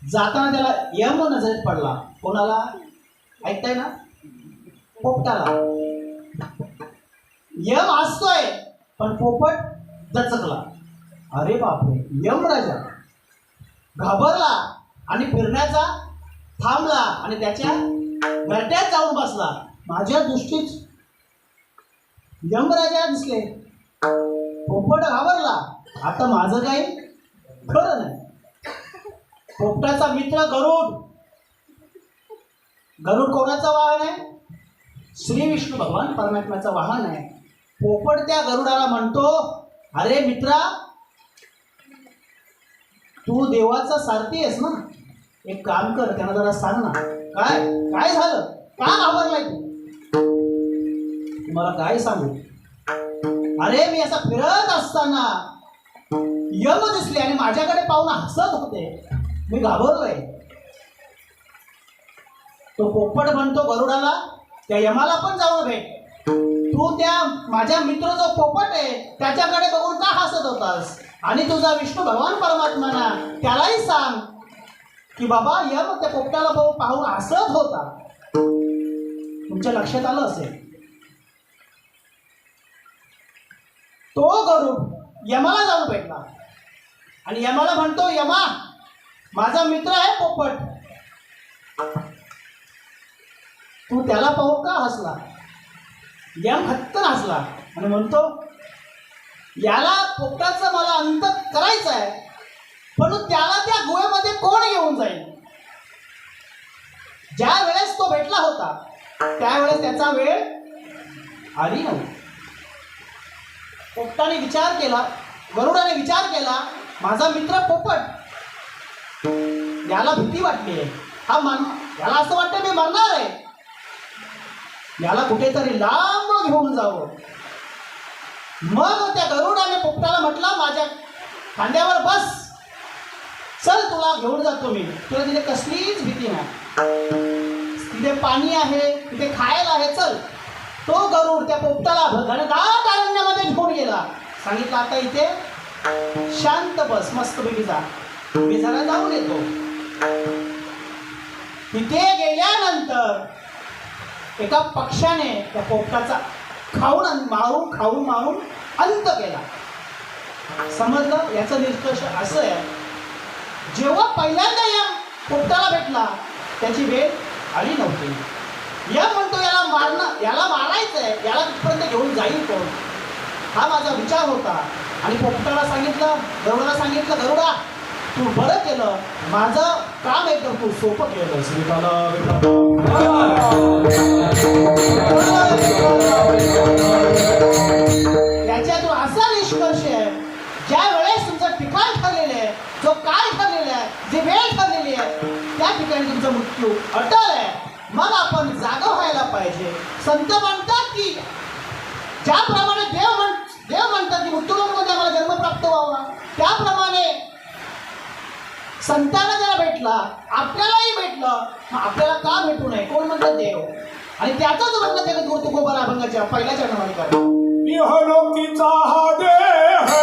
जाताना त्याला यम नजरेत पडला कोणाला ऐकताय ना पोपटाला यम हसतोय पण पोपट दचकला. अरे बापरे, यम राजा घाबरला आणि फिरण्याचा थांबला आणि त्याच्या घरट्यात जाऊन बसला. माझ्या दृष्टीत यमराजा दिसले. पोपट घाबरला. आता माझं काही खरं नाही. पोपटाचा मित्र गरुड. गरुड कोणाचं वाहन आहे? श्री विष्णू भगवान परमात्म्याचं वाहन आहे. पोपट त्या गरुडाला म्हणतो, अरे मित्रा, तू देवाचा सारथी आहेस ना, एक काम कर, त्यांना जरा सांग ना, काय काय झालं, का घाबरलाय तू? तुम्हाला काय सांगू, अरे मी असा फिरत असताना यम दिसले आणि माझ्याकडे पाहून हसत होते, मी घाबरलोय. तो पोपट म्हणतो गरुडाला, त्या यमाला पण जाऊन भेट. तू त्या माझ्या मित्र जो पोपट आहे त्याच्याकडे बघून का हसत होतास? आणि तुझा विष्णू भगवान परमात्मा ना, त्यालाही सांग की बाबा यम त्या पोपटाला पाहून हसत होता. तुमच्या लक्षात आलं असेल. तो गरुड यमाला जाऊन भेटला आणि यमाला म्हणतो, यमा, माझा मित्र आहे पोपट, तू त्याला पाहून का हसला? यम खत्तन हसला आणि म्हणतो, याला पोपटाचं मला अंत करायचं आहे, पण त्याला त्या गुहेमध्ये कोण घेऊन जाईल? ज्या वेळेस तो भेटला होता त्यावेळेस त्याचा वेळ आली नव्हती. पोपटाने विचार केला, गरुडाने विचार केला, माझा मित्र पोपट, याला भीती वाटली आहे, याला असं वाटतं मी मरणार आहे, याला कुठेतरी लांब घेऊन जावं. मग त्या गरुडाने पोपटाला म्हटलं, माझ्या खांद्यावर बस, चल तुला घेऊन जातो मी, तुला तिथे कसलीच भीती नाही, तिथे पाणी आहे, तिथे खायला आहे, चल. तो गरुड त्या पोपटाला घनदाट अरण्यामध्ये घेऊन गेला. सांगितलं, आता इथे शांत बस, मस्तपैकी जा, मी जरा जाऊन येतो. तिथे गेल्यानंतर एका पक्षाने त्या पोपटाचा खाऊन मारून अंत केला. समजलं? याचं निष्कर्ष असं आहे, जेव्हा पहिल्यांदा या पोपटाला भेटला त्याची वेळ आली नव्हती. या म्हणतो, याला मारायचंय, याला तिथपर्यंत घेऊन जाईल कोण, हा माझा विचार होता. आणि पोपटाला सांगितलं, गरुडाला सांगितलं, गरुडा, तू बरं केलं, माझं काम एकदम तू सोपं केलं. याच्यातून असा निष्कर्ष आहे, ज्या वेळेस तुमचं ठिकाण ठरलेलं आहे, जो काळ ठरलेला आहे, जी वेळ ठरलेली आहे, त्या ठिकाणी तुमचा मृत्यू अटळ आहे. मग आपण जागा व्हायला पाहिजे. संत म्हणतात की ज्याप्रमाणे देव म्हणतात की मृत्यूलोकामध्ये आम्हाला जन्म प्राप्त व्हावा, त्याप्रमाणे संतांना ज्याला भेटला आपल्यालाही भेटलं, मग आपल्याला का भेटू नये? कोण म्हणतात? देव. आणि त्याचाच वर्णन जगत गुरु तुकोबा अभंगाच्या पहिल्या चरणामध्ये करतो. इहलोकीचा हा देह,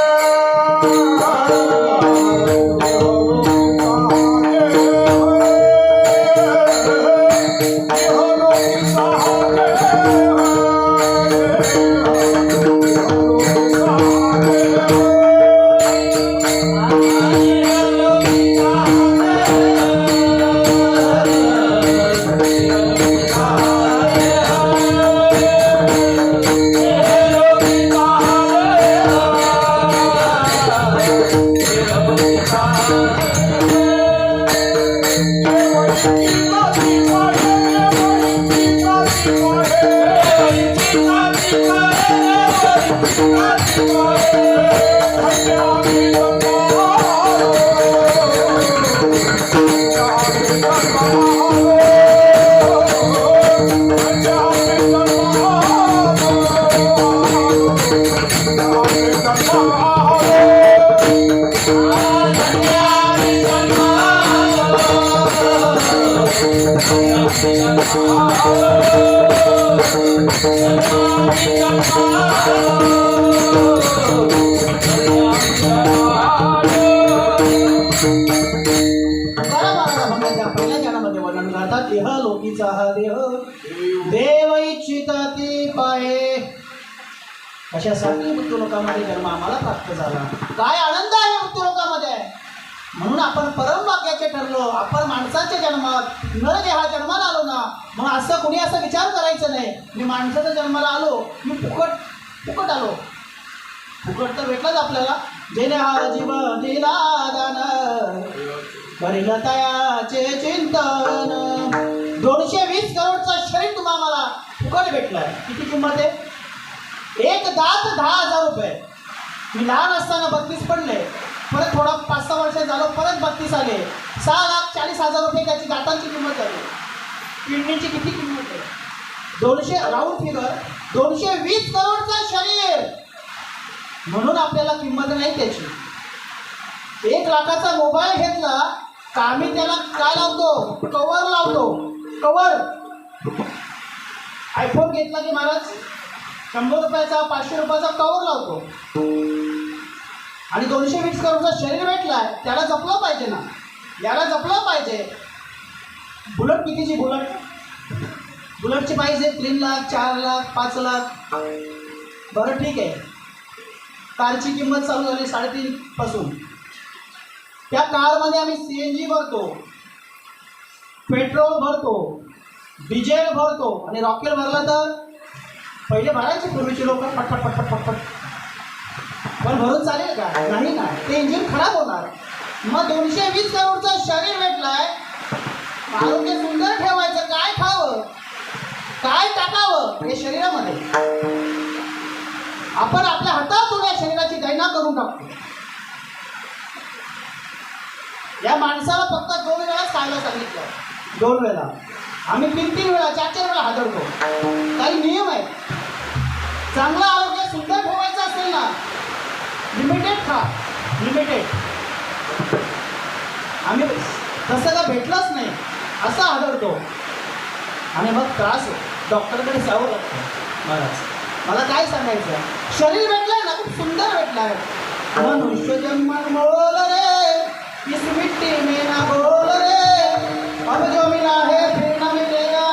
पहिल्या ज्ञानामध्ये वर्णन करतात. इह लोकीचा हा देह, देव इच्छिता ती पाये. कशासाठी मृत्यूलोकामध्ये जन्म आम्हाला प्राप्त झाला, काय आनंद आहे मृत्यूलोकामध्ये. म्हणून आपण परमवाक्याचे ठरलो. आपण माणसाच्या जन्मात नर देहा जन्माला आलो ना, मग असं कुणी असं विचार करायचं नाही मी माणसाच्या जन्माला आलो, मी फुकट आलो. फुकट तर भेटलंच आपल्याला. जेणे हा जीव दिला दान करील तयाचे चिंतन. 220 करोडचं शरीर तुम्हाला फुकट भेटलंय. किती किंमत आहे? एक दात 10,000 रुपये. मी लहान असताना 32 पडले, परत थोडा 5-6 वर्ष झालं, परत 32 आले. 6,40,000 रुपये त्याची दातांची किंमत झाली. किडनीची किती किंमत आहे? 200 राऊंड फिगर 220 करोडचं शरीर. म्हणून आपल्याला किंमत नाही त्याची. 1 लाखाचा मोबाईल घेतला का आम्ही त्याला काय लावतो? कवर लावतो. कवर. आयफोन घेतला की महाराज 100 रुपयाचा 500 रुपयाचा कवर लावतो. आणि 220 करोडचं शरीर भेटलाय, त्याला जपलं पाहिजे ना, याला जपलं पाहिजे. बुलेट कितीची? बुलेटची पाहिजे 3 लाख 4 लाख 5 लाख. बरं ठीक आहे. कारची किंमत चालू झाली 3.5 पासून. त्या कारमध्ये आम्ही CNG भरतो, पेट्रोल भरतो, डिझेल भरतो. आणि रॉकेल भरला तर पहिले भरायचे पूर्वीचे लोक पटपट पटपट पटपट. पण भरून चालेल का? नाही ना, ते इंजिन खराब होणार. मग 220 करोडचं शरीर भेटलाय, आरोग्य सुंदर ठेवायचं. काय खावं, काय टाकावं हे शरीरामध्ये. आपण आपल्या हातातून या शरीराची दैना करून टाकतो. या माणसाला फक्त 2 वेळा खायला सांगितलं. 2 वेळा. आम्ही 3-3 वेळा 4-4 वेळा हादरतो. काही नियम आहेत. चांगलं आरोग्य सुंदर ठेवायचं असेल ना, लिमिटेड खा. लिमिटेड. आम्ही तसं का भेटलंच नाही असं आढळतो. आणि मग त्रास डॉक्टरकडे जावं लागतं. महाराज मला काय सांगायचं, शरीर भेटलंय ना, खूप सुंदर भेटलंय. मनुष्य जन्म मोल रे, इस मिट्टी में ना बोल रे, अब जो मिला है फिर न मिलेगा,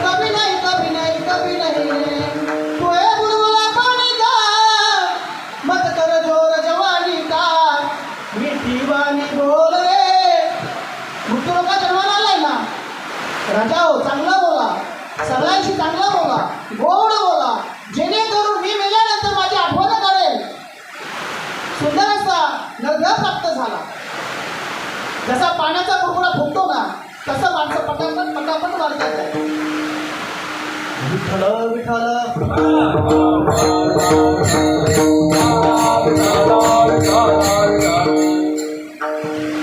कभी नहीं कभी नहीं कभी नहीं. तोय बुलबुला पानी का, मत कर जोर जवानी का, मिठी वाणी बोल रे. मृत्यू लोक जन्माला आलाय ना, राजा हो चांगला बोला, सगळ्यांशी चांगला बोला, गोड बोला, जेणेकरून मी मेल्यानंतर माझी आठवण करेल. सुंदर असा नरघ प्राप्त झाला. जसा पाण्याचा कुरकुरा फुटतो ना, तसं माणसं पटापट मारतात. विठ्ठल विठ्ठल.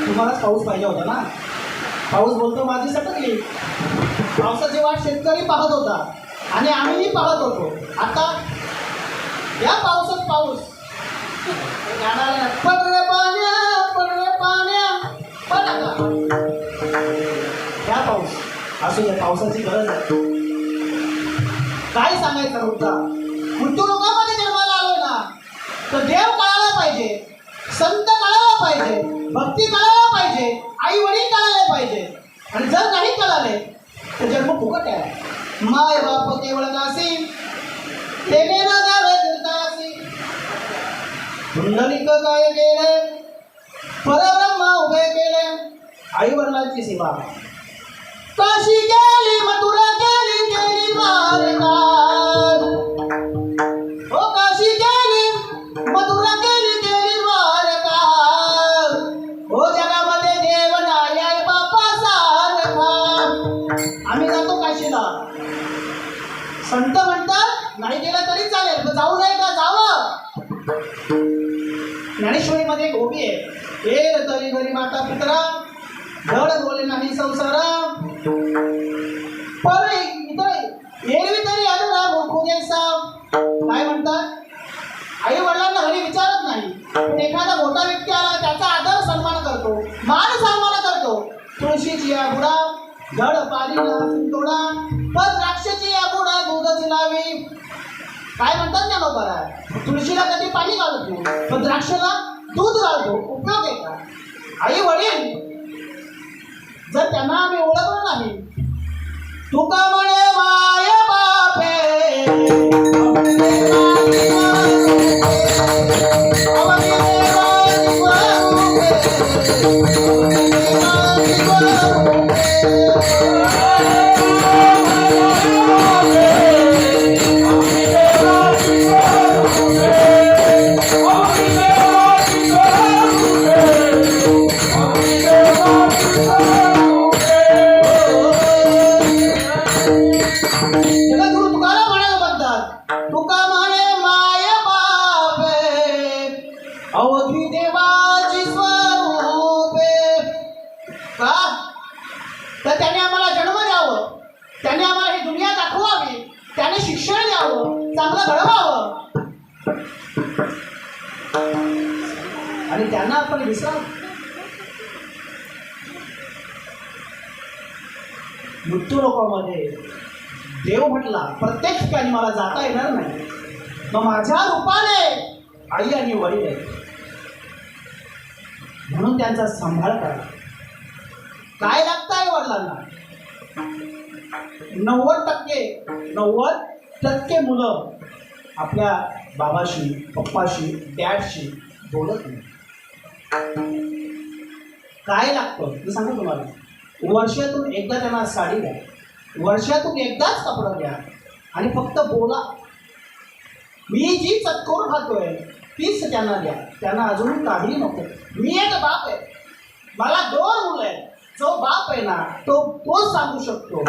तुम्हालाच पाऊस पाहिजे होता ना. पाऊस बोलतो माझी सटकली. पावसाची वाट शेतकरी पाहत होता आणि आम्हीही पाहत होतो. आता या पावसात पाऊस पड रे पाण्या, पड रे पाण्या, पड आता. या पाऊस असू द्या, पावसाची गरज आहे. काय सांगायचं मुद्दा, मृत्यू लोकांमध्ये जन्माला आलो ना, तर देव कळायला पाहिजे, संत कळायला पाहिजे, भक्ती कळायला पाहिजे, आई वडील कळायला पाहिजे. आणि जर नाही कळाले तर जन्म फुकट आहे. माय बाप केवळ दासी, तेने न जावे तीर्थासी. पुंडलिक काय केले, परब्रह्म उभे केले. आई वडिलांची सेवा. काशी गेली, मथुरा गेली, गेली द्वारका. हो काशी गेली, मथुरा गेली, गेली द्वारका. हो जगामध्ये देव नाही आहे बापा सारखा. आम्ही जातो काशीला. संत म्हणतात नाही गेलं तरी चालेल, तर जाऊ नये का? जावं. ज्ञानेश्वरीमध्ये एक ओवी आहे, एल तरी घरी माता पितरा, धड बोले नाही संसारा. पण इथं एरवी तरी आलं ना मूर्ख जैसा. काय म्हणतात, आई वडिलांना घरी विचारत नाही, पण एखादा मोठा व्यक्ती आला त्याचा आदर सन्मान करतो, मान सन्मान करतो. तुळशीची या बुडा, धड पाली तोडा, पण द्राक्षाची या बुडा दूधच लावी. काय म्हणतात ना लोकांना, तुळशीला कधी पाणी घालत नाही, पण द्राक्षाला दूध घालतो. उपयोग आहे का? आई वडील जर त्यांना आम्ही ओळखलं नाही, तुका म्हणे माय बापे तुका म्हणे माय बापे अवधी देवाची स्वरूपे. का तर त्याने आम्हाला जन्म द्यावं, त्याने आम्हाला ही दुनिया दाखवावी, त्याने शिक्षण द्यावं, चांगलं घडवावं आणि त्यांना आपण विसरावं. मृत्यू लोकांमध्ये देव म्हटला प्रत्येक ठिकाणी मला जाता येणार नाही, मग माझ्या रूपाने आई आणि वडील आहेत म्हणून त्यांचा सांभाळ करा. काय लागतं आई वडिलांना? 90% मुलं आपल्या बाबाशी पप्पाशी डॅडशी बोलत नाही. काय लागतं मी सांगू तुम्हाला. वर्षातून एकदा त्यांना साडी द्या, वर्षातून एकदाच कपडा द्या आणि फक्त बोला. मी जी चतकोर खातोय तीच त्यांना द्या, त्यांना अजून काही नको. मी एक बाप आहे, मला 2 मुलं आहेत. जो बाप आहे ना तोच सांगू शकतो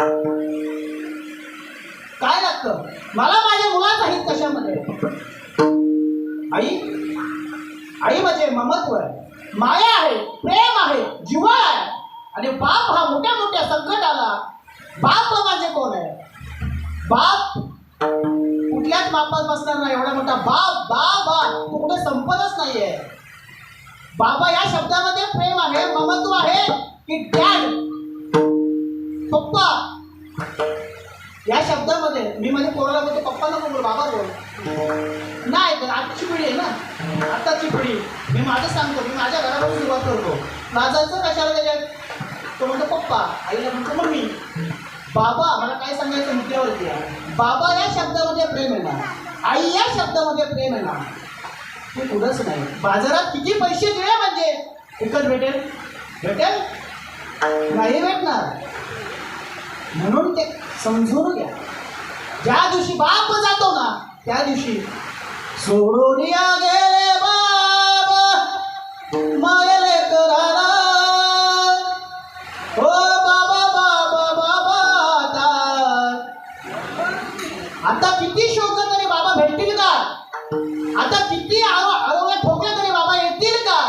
काय लागतं मला. माझ्या मुलाचं हित कशामध्ये? आई म्हणजे ममत्व आहे, माया आहे, प्रेम आहे, जिव्हाळा आहे. आणि बाप हा मोठ्या मोठ्या संकटाला बाप म्हणजे कोण आहे? बाप कुठल्याच बापात बसणार नाही. एवढा मोठा बाप बाबा तो कुठे संपतच नाहीये. बाबा या शब्दामध्ये प्रेम आहे, ममत्व आहे की डॅड पप्पा या शब्दामध्ये. मी माझ्या पोराला बोलतो पप्पा नको बोल बाबा बोल. नाही तर आजची पिढी आहे ना, आताची पिढी. मी माझं सांगतो, मी माझ्या घरापासून सुरुवात करतो. लाजायचं कशाला त्याच्यात? तो म्हणतो पप्पा, आईला म्हणतो मम्मी. बाबा मला काय सांगायचं मुद्द्यावरती आहे. बाबा या शब्दामध्ये प्रेम आहे ना, आई या शब्दामध्ये प्रेम आहे ना, ते पुढंच नाही. बाजारात किती पैसे दिले म्हणजे विकत भेटेल नाही भेटणार. म्हणून ते समजून घ्या. ज्या दिवशी बाप जातो ना त्या दिवशी सोडून या गेले बाबा मायले कराला. ओ बाबा बाबा बाबा आता किती शोधलं तरी बाबा भेटतील का? आता किती आरोग्य ठोकले तरी बाबा येतील का?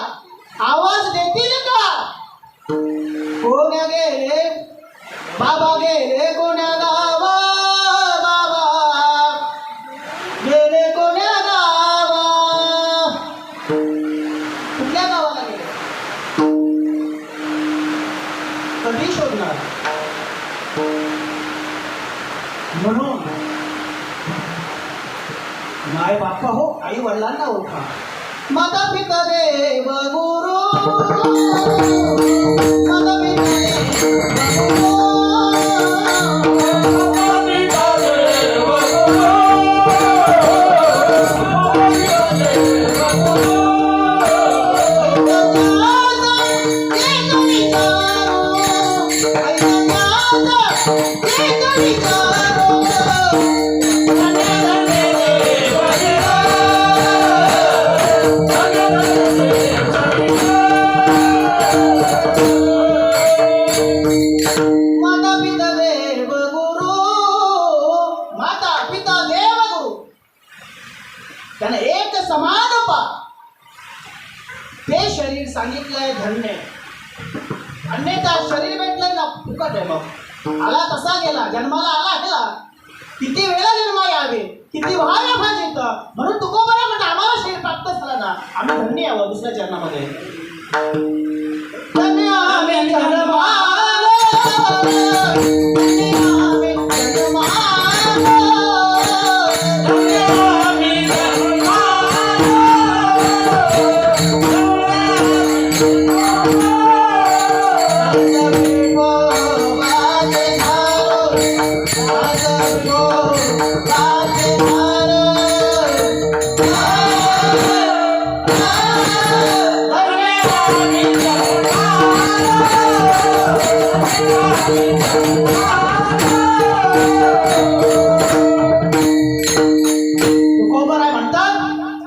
आवाज देतील का? कोण्या गेले बाबा गेले कोण्या गावा, बाबा गेले कोण्या गावा. कुठल्या गावाला गेले? कधी शोधणार? म्हणून माय बापा हो, आई वडिलांना ओळखा. माता पिता देव गुरु, माता पिता देव गुरु. त्याने एक समान पा. ते शरीर सांगितलंय धन्य, अन्यथा शरीर भेटलंय ना फुकट आहे. मग आला तसा गेला, जन्माला आला गेला. किती वेळा जन्मा यावे, किती व्हायला पाहिजे. म्हणून तुकोबरा म्हणजे आम्हाला शरीर प्राप्त झाला ना, आम्ही धन्य यावं दुसऱ्या चरणामध्ये. धन्य आम्ही जन्माला,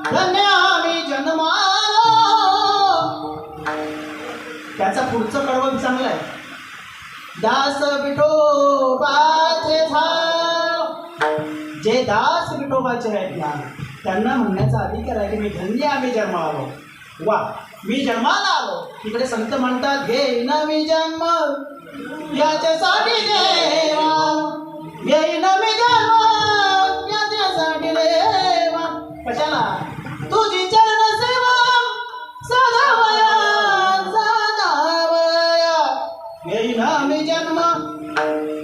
धन्य आम्ही जन्माला. त्याचा पुढचं कडवं चांगलं आहे. दास विठोबाचे झाड, जे दास विठोबाचे आहेत ना त्यांना म्हणण्याचा अधिकार आहे की मी धन्य आम्ही जन्माला आलो. वा, मी जन्माला आलो. इकडे संत म्हणतात घेईन मी जन्म याच्यासाठी देवा, घेईन मी जन्म याच्यासाठी देवा. कशाला? तुझी चरण सेवा सदावया सदावया. घेईन मी जन्म.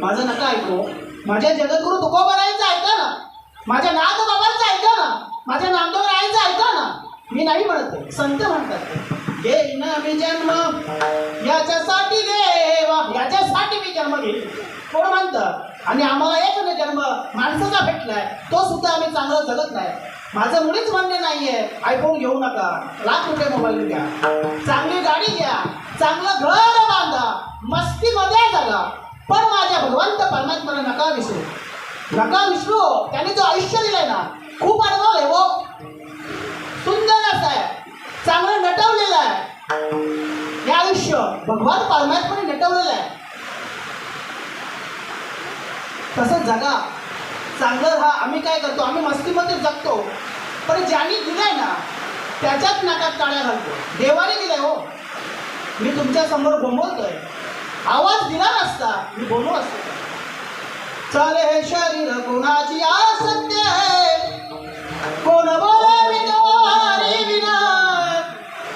माझं नका ऐकू. माझ्या जगद्गुरु तुकोबारायांचं ऐका ना, माझ्या नाथ बाबांचं ऐका ना, माझ्या नामदेव रायांचं ऐका ना. मी नाही म्हणत आहे, संत म्हणतात घेईन मी जन्म याच्यासाठी देवा, याच्यासाठी मी जन्म घेईन. कोण म्हणतं? आणि आम्हाला एक जन्म माणसाचा भेटलाय, तो सुद्धा आम्ही चांगला जगत नाही. माझं मुळीच म्हणणे नाहीये आयफोन घेऊ नका, ₹1,00,000 मोबाईल घ्या, चांगली गाडी घ्या, चांगलं घर बांधा, मस्तीमध्ये जगा, पण माझ्या भगवंत परमात्म्याला नका विसरू, नका विसरू. त्याने जो आयुष्य दिलंय ना खूप अनुभव आहे वो, सुंदर असं आहे, चांगलं नटवलेलं आहे. हे आयुष्य भगवान परमात्म्याने नटवलेलं आहे. तसं जगा, चांगलं राहा. आम्ही काय करतो? आम्ही मस्तीमध्ये जगतो, पण ज्याने दिलंय ना त्याच्याच नाकात काड्या घालतो. देवाने दिलंय हो. मी तुमच्या समोर बोंबवतोय, आवाज दिला नसता मी बोलू असतो. चल हे शरीर कोणाची आसक्ती आहे, कोण बोलावी द्वारे विना,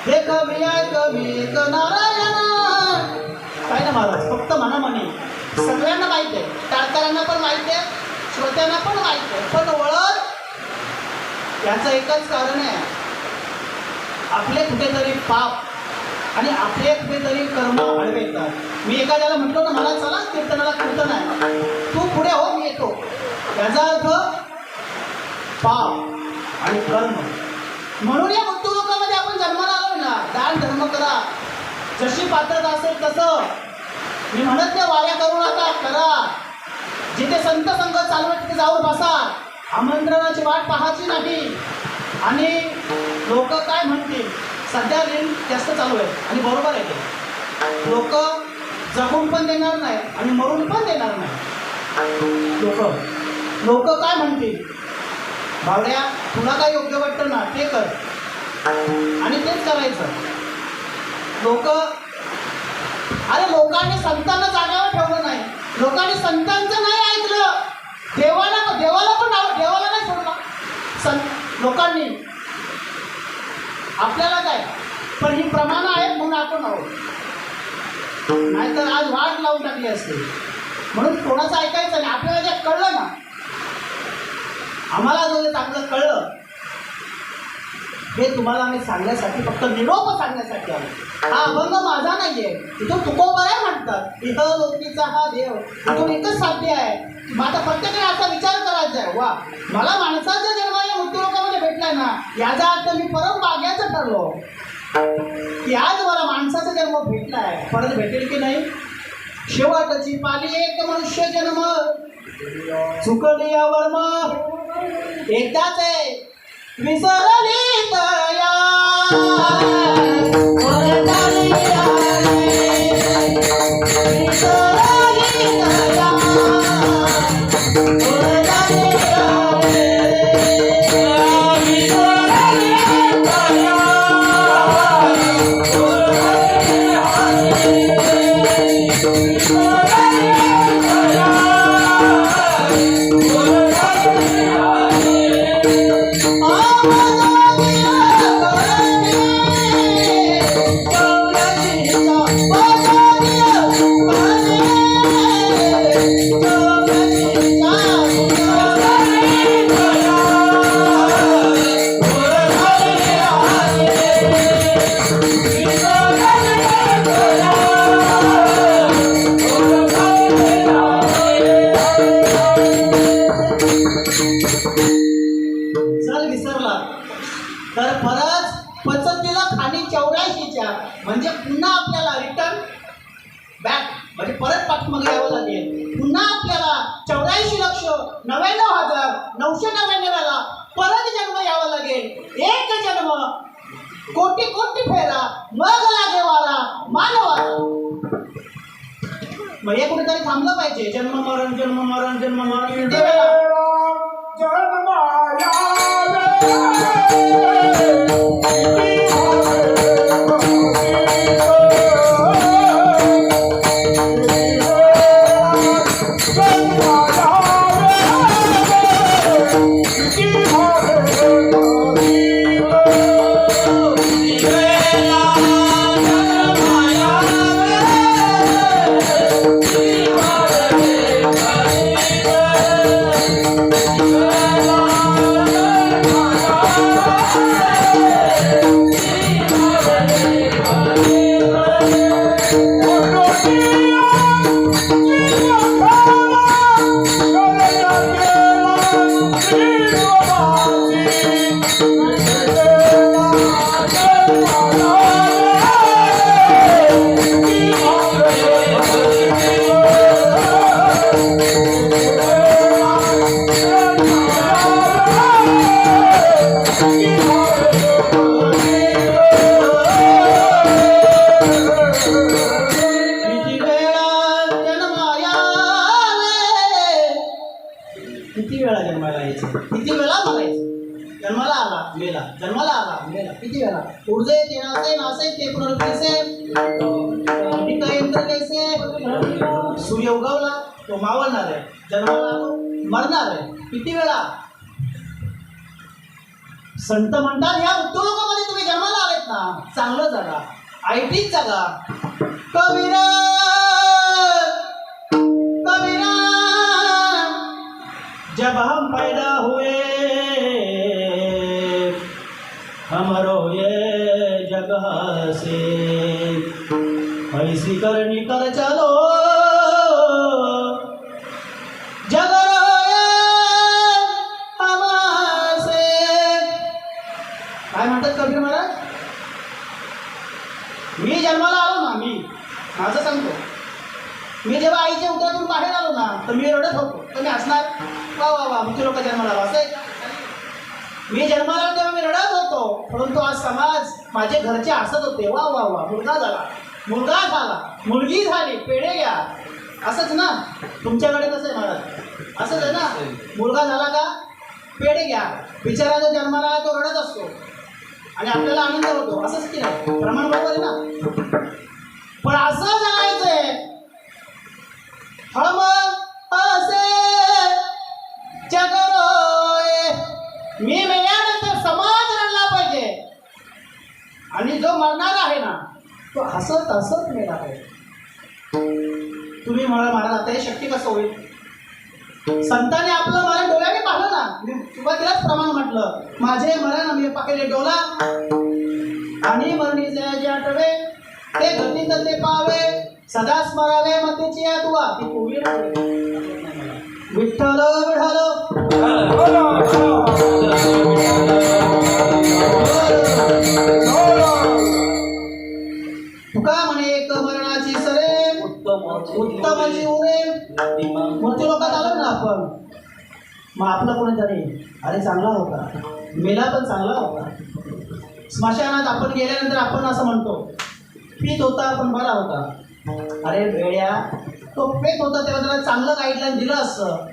हे कमी कमी नारायण. काय ना महाराज, फक्त मनामनी सगळ्यांना माहित आहे, टाळकऱ्यांना पण माहित आहे, श्रोत्यांना पण माहित आहे, पण ओळख याचं एकच कारण आहे, आपले कुठेतरी पाप आणि आपले कुठेतरी कर्म आडवे येतात. मी एखाद्याला म्हटलो ना मला चला कीर्तनाला, कीर्तन आहे, तू पुढे हो मी येतो, याचा अर्थ पाप आणि कर्म. म्हणून या मृत्यू लोकांमध्ये आपण जन्माला आलो ना, दान धर्म करा, जशी पात्रता असेल तसं. मी म्हणत नाही वाऱ्या करू नका, करा. जिथे संत संघ चालू आहे तिथे जाऊन बसा, आमंत्रणाची वाट पाहायची नाही. आणि लोक काय म्हणतील, सध्या रील जास्त चालू आहे आणि बरोबर आहे ते. लोक जगून पण देणार नाही आणि मरून पण देणार नाही. लोक काय म्हणतील, भावड्या तुला काय योग्य वाटतं ना ते कर, आणि तेच करायचं. लोक, अरे लोकांनी संतांना जागावर ठेवलं नाही, लोकांनी संतांचं नाही ऐकलं, देवाला पण देवाला नाही सोडला लोकांनी. आपल्याला काय, पण ही प्रमाणं आहेत म्हणून आपण आहोत, नाहीतर आज वाट लावून टाकली असते. म्हणून कोणाचं ऐकायचं नाही. आपल्याला जे कळलं ना, आम्हाला जो चांगलं कळलं हे तुम्हाला आम्ही सांगण्यासाठी, फक्त निरोप सांगण्यासाठी आलो. हा अभंग माझा नाहीये, इथून तुकोबाराय म्हणतात इह लोकीचा हा देव, इथून एकच साध्य आहे. मग आता प्रत्येकाने असा विचार करायचा आहे, वा मला माणसाचा जन्म या मृत्यू लोकांमध्ये भेटलाय ना, याचा अर्थ मी परम भाग्याचं ठरलो की आज मला माणसाचा जन्म भेटलाय, परत भेटेल की नाही. शेवटची पाली एक मनुष्य जन्म, चुकली यावर मग एकदाच आहे, विसरली तया वरदानी आले, विसरली तया वरदानी आले, विसरली तया वरदानी आले, विसरली तया वरदानी आले. चल विसरला तर परत पचतीला खाली 84च्या, म्हणजे पुन्हा आपल्याला रिटर्न बॅक, म्हणजे परत पाठीमागे यावं लागेल. पुन्हा आपल्याला 84,99,999 परत जन्म यावा लागेल. एक जन्म कोटी कोटी फेरा, मग लागे वारा मानवाचा. मग हे कुठेतरी थांबलं पाहिजे. जन्म मरण जन्म मरण जन्म मरण, जन्माया किती वेळा जन्माला यायचं, किती वेळा मरायचं. जन्माला आला मेला, जन्माला आला मेला, किती वेळा. उर्जे ते नासे ते पुनर्कैसे, इंद्र कैसे. सूर्य उगवला तो मावळणार आहे, जन्माला आलो मरणार आहे, किती वेळा. संत म्हणतात या उद्योगामध्ये तुम्ही जन्माला आलेत ना, चांगलं जगा, ऐटीत जगा. कबीरा कबीरा जब हम पैदा हुए हमरो ये जगह से ऐसी करनी कर चलो जग रोए हमसे. काय म्हणतात कबीर महाराज. मी जन्माला आलो ना, मी माझं सांगतो, मी जेव्हा आईच्या उदरातून बाहेर आलो ना तर मी रडत होतो. तर मी हसणार, वा वा वा मुख्य लोक जन्माला आलो असं आहे का? मी जन्माला आलो तेव्हा मी रडत होतो, परंतु आज समाज माझे घरचे हसत होते. वा वा वा मुलगा झाला, मुलगा झाला, मुलगी झाली, पेढे घ्या. असंच ना तुमच्याकडे कसं आहे महाराज, असंच आहे ना. मुलगा झाला का पेढे घ्या. बिचारा जो जन्माला आला तो रडत असतो आणि आपल्याला आनंद होतो. असंच की नाही, प्रमाण बरोबर आहे ना. पण असं जगायचंय हम असे जग रोए. मी मेल्यानंतर समाज रडला पाहिजे आणि जो मरणार आहे ना तो हसत हसत मेला पाहिजे. तुम्ही मला महाराज आता हे शक्य कसं होईल. संतांनी आपलं मरण डोळ्याने पाहिलं ना. मी सुरुवातीलाच प्रमाण म्हटलं, माझे मरण मी पाहिले डोला आणि मरणी जे आठवे ते गतीत ते पावे सदा स्मरावे मतेची आठवा. ती पूर्वी विठ्ठल तुका म्हणे एक मरणाची सरे उत्तम जीवने. मोठे लोकात आलो ना आपण, मग आपलं कोणीतरी अरे चांगला होता, मेला पण चांगला होता. स्मशानात आपण गेल्यानंतर आपण असं म्हणतो पीत होता पण बरा होता. अरे वेड्या, तो पेत होता तेव्हा त्याला चांगलं गाईडलाईन दिलं असतं,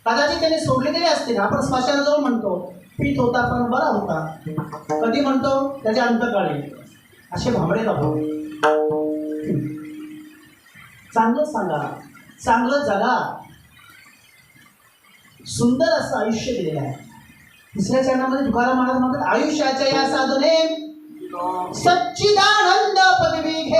कदाचित त्याने सोडले तरी असतील. आपण स्मशानाजवळ म्हणतो पीत होता पण बरा होता. कधी म्हणतो त्याच्या अंतकाळी. असे भांबडे नको. चांगलं सांगा, चांगलं जगा, सुंदर असं आयुष्य दिलेलं आहे. तिसऱ्या चरणामध्ये तुकाराम महाराज म्हणतात आयुष्याच्या या साधने सच्चिदानंद पदवी घे.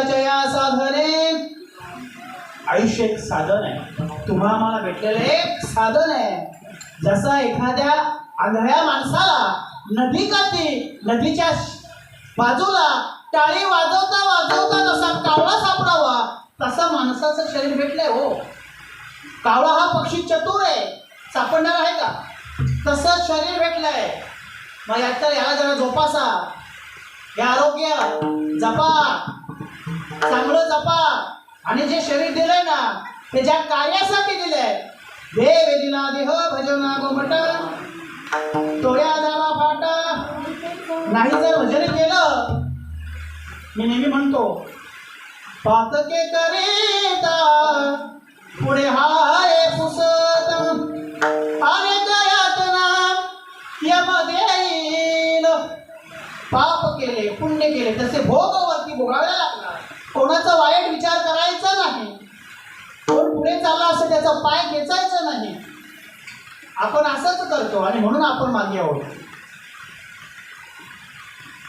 आयुष्याच्या या साधने आयुष्य एक साधन आहे. तुम्हाला मला भेटलेलं एक साधन आहे. जसं एखाद्या आंधळ्या माणसाला नदी काठी नदीच्या बाजूला टाळी वाजवता वाजवता जसा कावळा सापडावा तसं माणसाचं शरीर भेटलंय. हो, कावळा हा पक्षी चतुर आहे, सापडणार आहे का? तसं शरीर भेटलंय. मग याला जरा जोपासा, हे आरोग्य जपा, चांगलं जपा. आणि जे शरीर दिलंय ना ते ज्या कार्यासाठी दिलंय, देव दिला देह भजना गोमट तोड्या झाला फाट. नाही जर भजन केलं, मी नेहमी म्हणतो पातके करीता पुढे हाय पुसत अरे यातना यमध्ये येईल. पाप केले पुण्य केले तसे भोगवरती भोगावे लागणार. कोणाचा वाईट विचार करायचा नाही. कोण पुढे चालला असं त्याचा पाय खेचायचा नाही. आपण असंच करतो आणि म्हणून आपण मागे आहोत.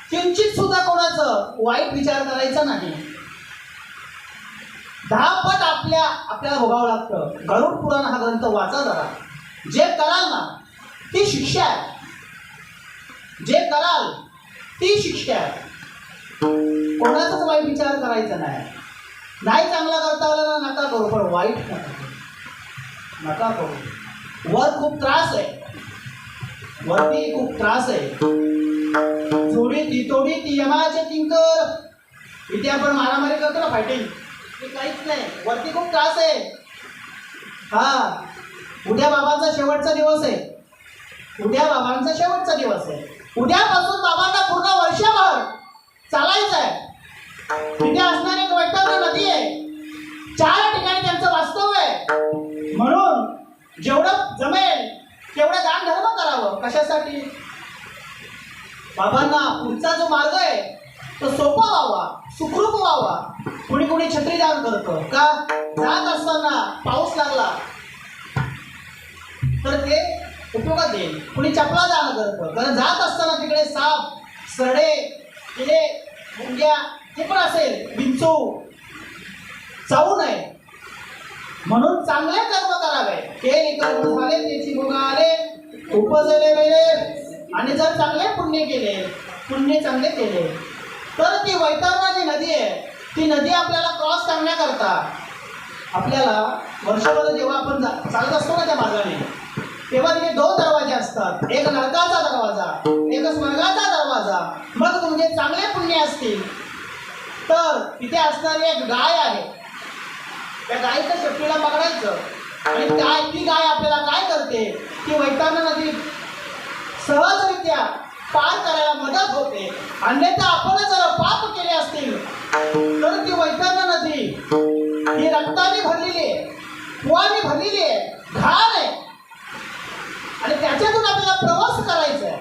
किंचित सुद्धा कोणाचं वाईट विचार करायचा नाही. 10 पट आपल्याला भोगावं लागतं. गरुड पुराण हा ग्रंथ वाचा जरा. जे कराल ना ती शिक्षा आहे. जे कराल ती शिक्षा आहे. कोणाचाच वाईट विचार करायचा नाही. नाही चांगला करता आला ना नका करू, पण वाईट नका करू. वर खूप त्रास आहे, वरती खूप त्रास आहे. जोडी ती तोडी ती यमाचे किंकर. इथे आपण मारामारी करतो ना, फायटिंग, ते काहीच नाही. वरती खूप त्रास आहे. हा, उद्या बाबांचा शेवटचा दिवस आहे. उद्या बाबांचा शेवटचा दिवस आहे. उद्यापासून बाबांना पूर्ण वर्षभर चालायचं आहे. तिथे असणारी एक वैतरणी नदी आहे. 4 ठिकाणी त्यांचं वास्तव्य आहे. म्हणून जेवढं जमेल तेवढं दान धर्म करावं. कशासाठी? बाबांना पुढचा जो मार्ग आहे तो सोपा व्हावा, सुखरूप व्हावा. कुणी कुणी छत्री दान करतं का? जात असताना पाऊस लागला तर ते उपयोगात येईल. कुणी चपला दान करतं कारण जात असताना तिकडे साप, सरडे, किडे, मुंग्या हे पण असेल, विंचू चावू नये. म्हणून चांगले कर्म करावे. केली कर्म झाले त्याची भोग आले, उपजले वेळे. आणि जर चांगले पुण्य केले, पुण्य चांगले केले तर ती वैतरणा जी नदी आहे ती नदी आपल्याला क्रॉस करण्याकरता आपल्याला वर्षभर जेव्हा आपण चालत असतो ना त्या मार्गाने, तेव्हा तिथे 2 दरवाजे असतात. एक नरकाचा दरवाजा, एक स्वर्गाचा दरवाजा. मग तुमचे चांगले पुण्य असतील तर तिथे असणारी एक गाय आहे. त्या गायीच्या शेपटीला पकडायचं आणि ती गाय आपल्याला काय करते? ती वैतरणा नदी सहजरित्या पार करायला मदत होते. अन्यथा आपण जर पाप केले असतील तर ती वैतरणा नदी ही रक्ताने भरलेली आहे, पुवाने भरलेली आहे, घाण आहे. आणि त्याच्यातून आपल्याला प्रवास करायचा आहे.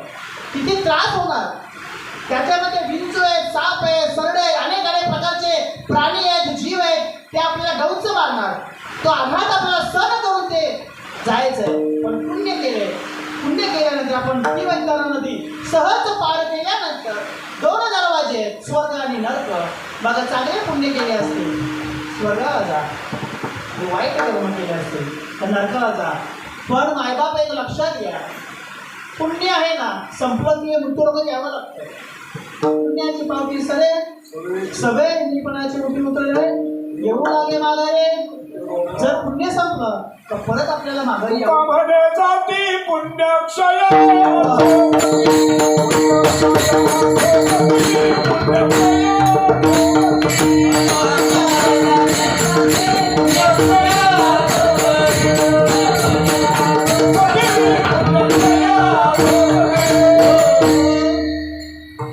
किती त्रास होणार. त्याच्यामध्ये विंचू आहे, साप आहे, सरडे आहे, अनेक प्रकारचे प्राणी आहेत, जीव आहेत. ते आपल्याला डौच मारणार. तो आघात आपल्याला सहन करून ते जायचं आहे. पण पुण्य केल्यानंतर आपण ती वैतरणा नदी सहज पार केल्यानंतर 2 दरवाजे आहेत, स्वर्ग आणि नरक. बघा, चांगले पुण्य केले असतील स्वर्गाला जा, वाईट कर्म केले असतील तर नरकाला जा. पण मायबाप एक लक्षात घ्या, पुण्य आहे ना संपलं की मृत्यूलोक घ्यावं लागतं. पुण्याची पावती सवे निपणाची मोठी उतरले येऊ लागे माघारे. जर पुण्य संपलं तर परत आपल्याला माघारी यावं. म्हणे जाती पुण्यक्षय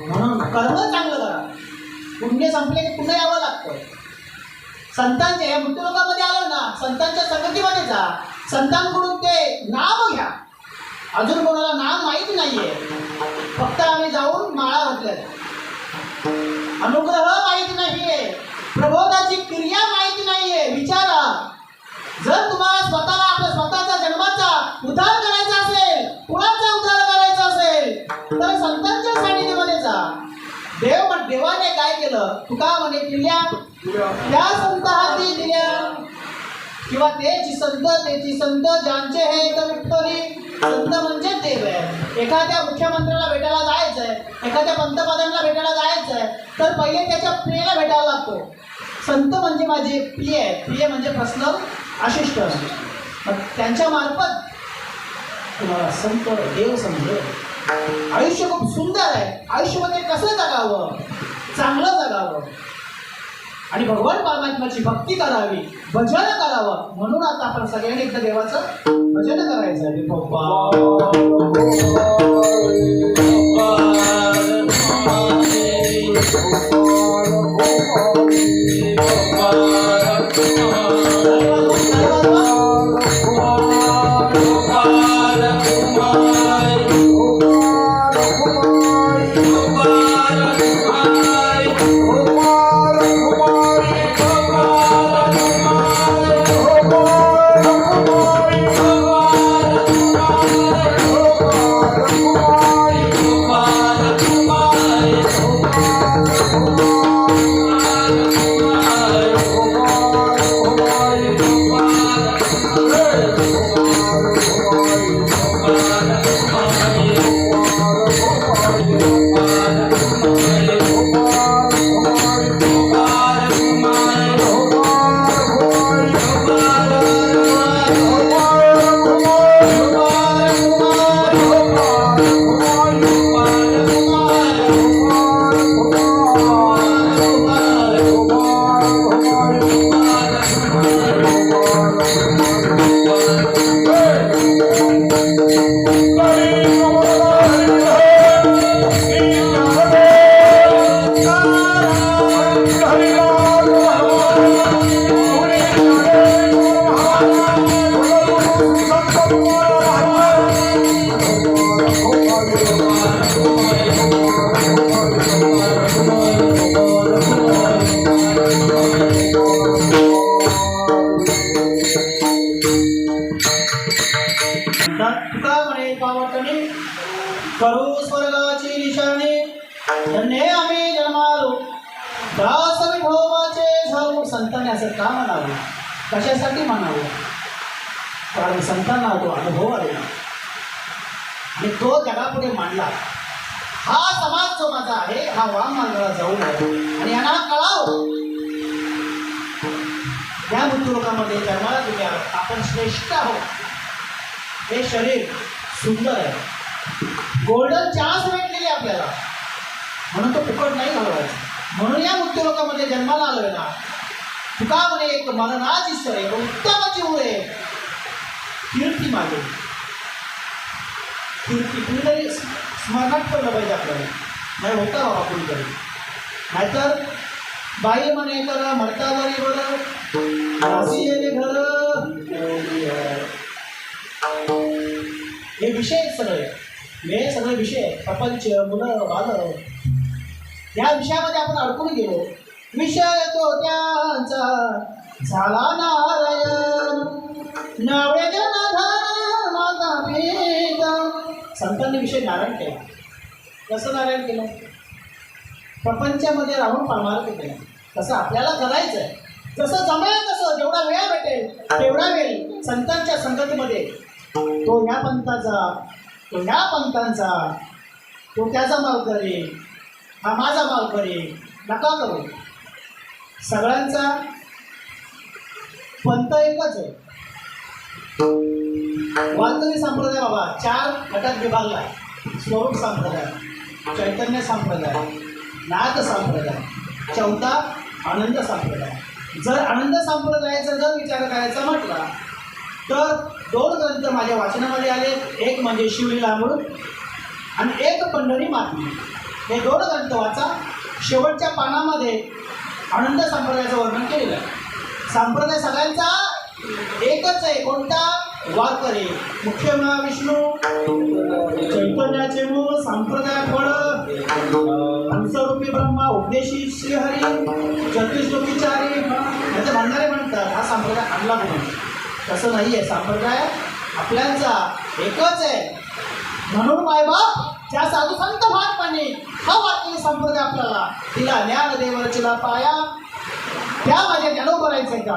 म्हणून कर्म चांगलं करा. पुण्य संपले की पुन्हा यावं लागतं. संतांच्या या मृत्यूलोकामध्ये आलं ना, संतांच्या संगतीमध्ये जा. संतांकडून ते नाम घ्या. अजून कोणाला नाम माहिती नाहीये, फक्त आम्ही जाऊन माळा घातल्यात. अनुग्रह माहिती नाहीये, प्रबोधाची क्रिया माहिती नाहीये. विचारा. जर तुम्हाला स्वतःला आपल्या स्वतःचा जन्माचा उद्धार करायचा असेल, कुणाचा उद्धार करायचा असेल तर संतांच्या सानिध्यामध्ये जा. देवाने काय केलं तुका म्हणे किल्ल्या त्या संत हाती दिल्या किंवा तेची संत ज्यांचे हे तर विठ्ठली संत म्हणजे देव आहे. एखाद्या मुख्यमंत्र्याला भेटायला जायचंय, एखाद्या पंतप्रधानाला भेटायला जायचंय तर पहिले त्याच्या प्रियेला भेटायला लागतो. संत म्हणजे माझे प्रिय आहे, प्रिय म्हणजे पर्सनल असिस्टंट. त्यांच्या मार्फत तुम्हाला संत देव समजेल. आयुष्य खूप सुंदर आहे. आयुष्यामध्ये कसं जगावं, चांगलं जगावं आणि भगवान परमात्म्याची भक्ती करावी, भजन करावं. म्हणून आता आपण सगळ्यांनी एकदा देवाचं भजन करायचं आहे. तुका म्हणे पावटणे करू स्वर्गाची निशाणे धन्य आम्ही जन्मालो दास विठोबाचे झालो. संतांनी असं का म्हणावं, कशासाठी म्हणावं? कारण संतांना तो अनुभव आलेला आणि तो जगापुढे मांडला. हा समाज जो माझा आहे हा वाम मार्गाला जाऊन आहे आणि यांना कळावं. या मृत्यू लोकांमध्ये जन्माला तुम्ही आपण श्रेष्ठ आहोत. हे शरीर सुंदर आहे, गोल्डन चान्स भेटलेली आपल्याला, म्हणून तो फुकट नाही घालवायचा. म्हणून या मृत्यू लोकांमध्ये जन्माला आलोय ना. तुका म्हणे एक मरणाची सर एक उत्तमाची उरे कीर्ती मागे. कीर्ती कुणीतरी स्मरणात ठेवलं पाहिजे आपल्याला, नाही होता बाबा कुणीतरी. नाहीतर बाई म्हणे तर मरता जरी बरं राशी घर. हे विषय सगळे, हे सगळे विषय प्रपंच, मुलं, बालं या विषयामध्ये आपण अडकून गेलो. विषय तो त्यांचा झाला नारायण नवळे जनाधार माझा पिता. संतांनी विषय नारायण केला. कसं नारायण केलं? प्रपंचामध्ये राहून परमार्थ केला. तसं आपल्याला करायचं आहे. जसं जमेल तसं, जेवढा वेळ भेटेल तेवढा वेळ संतांच्या संगतीमध्ये तो ह्या पंथाचा, तो ह्या पंथांचा, तो त्याचा माल करे, हा माझा माल करे नका करू. सगळ्यांचा पंथ एकच आहे. वारकरी संप्रदाय बाबा 4 गटात विभागला. स्वरूप संप्रदाय, चैतन्य संप्रदाय, नाथ संप्रदाय, चौथा आनंद संप्रदाय. जर आनंद संप्रदायाचा जर विचार करायचा म्हटला तर 2 ग्रंथ माझ्या वाचनामध्ये आले. एक म्हणजे शिवलीलामृत आणि एक पंढरी महात्म्य. हे 2 ग्रंथ वाचा. शेवटच्या पानामध्ये आनंद संप्रदायाचं वर्णन केलेलं आहे. संप्रदाय सगळ्यांचा एकच आहे. कोणता? वारकरी. मुख्य महाविष्णू, चैतन्याचे मूळ, संप्रदाय फळ, हंसरूपी ब्रह्मा, उपदेशी श्रीहरी, चतुश्लोकीचारी. याचे म्हणणारे म्हणतात हा संप्रदाय आणला म्हणून. तसं नाही आहे. संप्रदाय आपल्याचा एकच आहे. म्हणून मायबाप त्या साधू संत महात्माने हा वाक्य संप्रदाय आपल्याला तिला ज्ञान देव रचिला पाया त्या माझ्या ज्ञानोबा राहायचंय का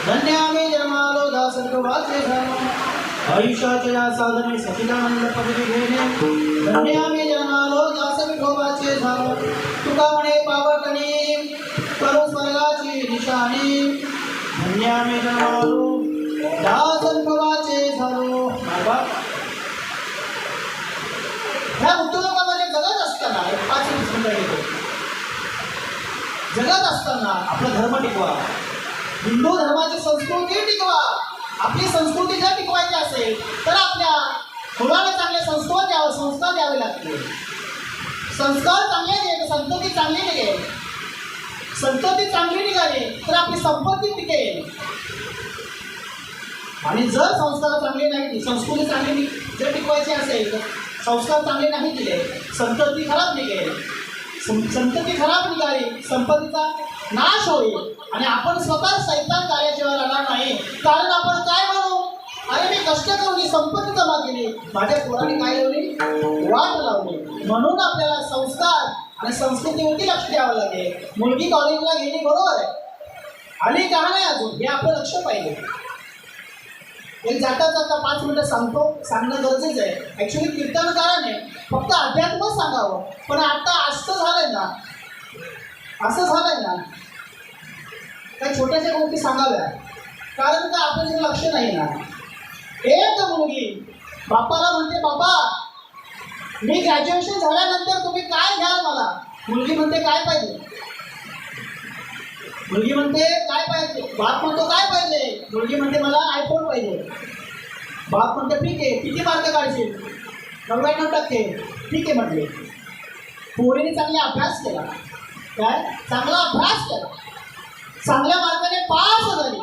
धन्य आम्ही जन्मालो दासर्ग वाचे झालो आयुष्याच्या या साधने सचिदानंद पदवी घेणे धन्य आम्ही जन्मालो दास विठोबाचे झालो तुका म्हणे पावटणी करू स्वर्गाची निशाणी धन्य आम्ही जन्मालो दास विठोबाचे झालो बाबा ह्या उद्योगामध्ये जगत असताना एक 5 मिनिट घेतो जगत असताना आपला धर्म टिकवा हिंदू धर्माची संस्कृती टिकवा आपली संस्कृती जर टिकवायची असेल तर आपल्या मुलाला चांगले संस्कार द्यावे लागतील संस्कार चांगले दिले संतती चांगली निघेल संतती चांगली निघाली तर आपली संपत्ती टिकेल आणि जर संस्कार चांगले नाही संस्कृती चांगली जर टिकवायची असेल तर संस्कार चांगले नाही दिले संतती खराब निघेल संतती खराब निघाली संपत्तीचा नाश होईल आणि आपण स्वतः सैतान कार्याशिवाय राहणार नाही कारण आपण काय म्हणू अरे मी कष्ट करून ही संपत्ती जमा केली माझ्या पोराने काय लावली वाट लावली म्हणून आपल्याला संस्कार आणि संस्कृतीवरती लक्ष द्यावं लागेल मुलगी कॉलेजला गेली बरोबर आहे आली का नाही अजून हे आपलं लक्ष पाहिजे एक जाता 5 मिनिटं सांगणं गरजेचं आहे ॲक्च्युली कीर्तनकाराने फक्त अध्यात्मच सांगावं पण आता असं झालंय ना काही छोट्याशा गोष्टी सांगाव्या कारण का आपलं लक्ष नाही ना एक मुलगी बापाला म्हणते बाबा मी ग्रॅज्युएशन झाल्यानंतर तुम्ही काय घ्याल मला मुलगी म्हणते काय पाहिजे बाप म्हणतो काय पाहिजे मुलगी म्हणते मला आयफोन पाहिजे बाप म्हणते ठीक आहे किती मार्क काढशील 99% ठीक आहे म्हटले पोरीने चांगला अभ्यास केला चांगला अभ्यास केला चांगल्या मार्काने पास झाली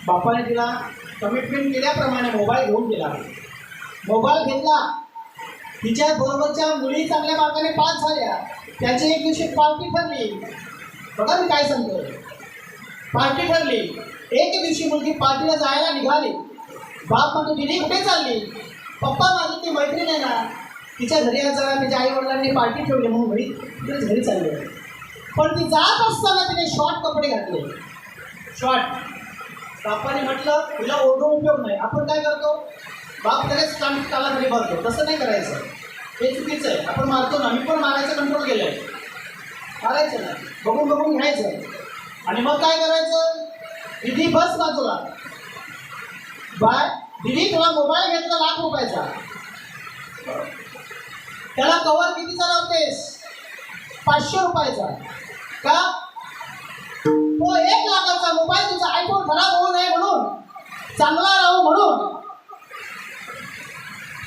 बापाने तिला कमिटमेंट केल्याप्रमाणे मोबाईल घेऊन दिला मोबाईल घेतला तिच्या बरोबरच्या मुली चांगल्या मार्काने पास झाल्या त्याची एक दिवशी पार्टी ठरली बघा मी काय सांगतो पार्टी ठरली एक दिवशी मुलगी पार्टीला जायला निघाली बाप म्हणतो दिदी कुठे चालली पप्पा माझी ती मैत्रीण आहे ना तिच्या घरी आज जरा तिच्या आई वडिलांनी पार्टी ठेवली म्हणून तिथेच घरी चालली पण ती जात असताना तिने शॉर्ट कपडे घातले शॉर्ट बापाने म्हटलं तिला ओरडून उपयोग नाही आपण काय करतो बाप लगेच काला घरी भरतो तसं नाही करायचं हे चुकीचं आहे आपण मारतो ना मी पण मारायचं कंट्रोल केलं आहे मारायचं ना बघून घ्यायचं आणि मग काय करायचं दिदी बस बाजूला बाय दिदी तुला मोबाईल घेतला ₹1,00,000 रुपयाचा त्याला कवर कितीचा लावतेस 500 रुपयाचा का तो 1,00,000चा मोबाईल तुझा आयफोन खराब होऊ नये म्हणून चांगला राहू म्हणून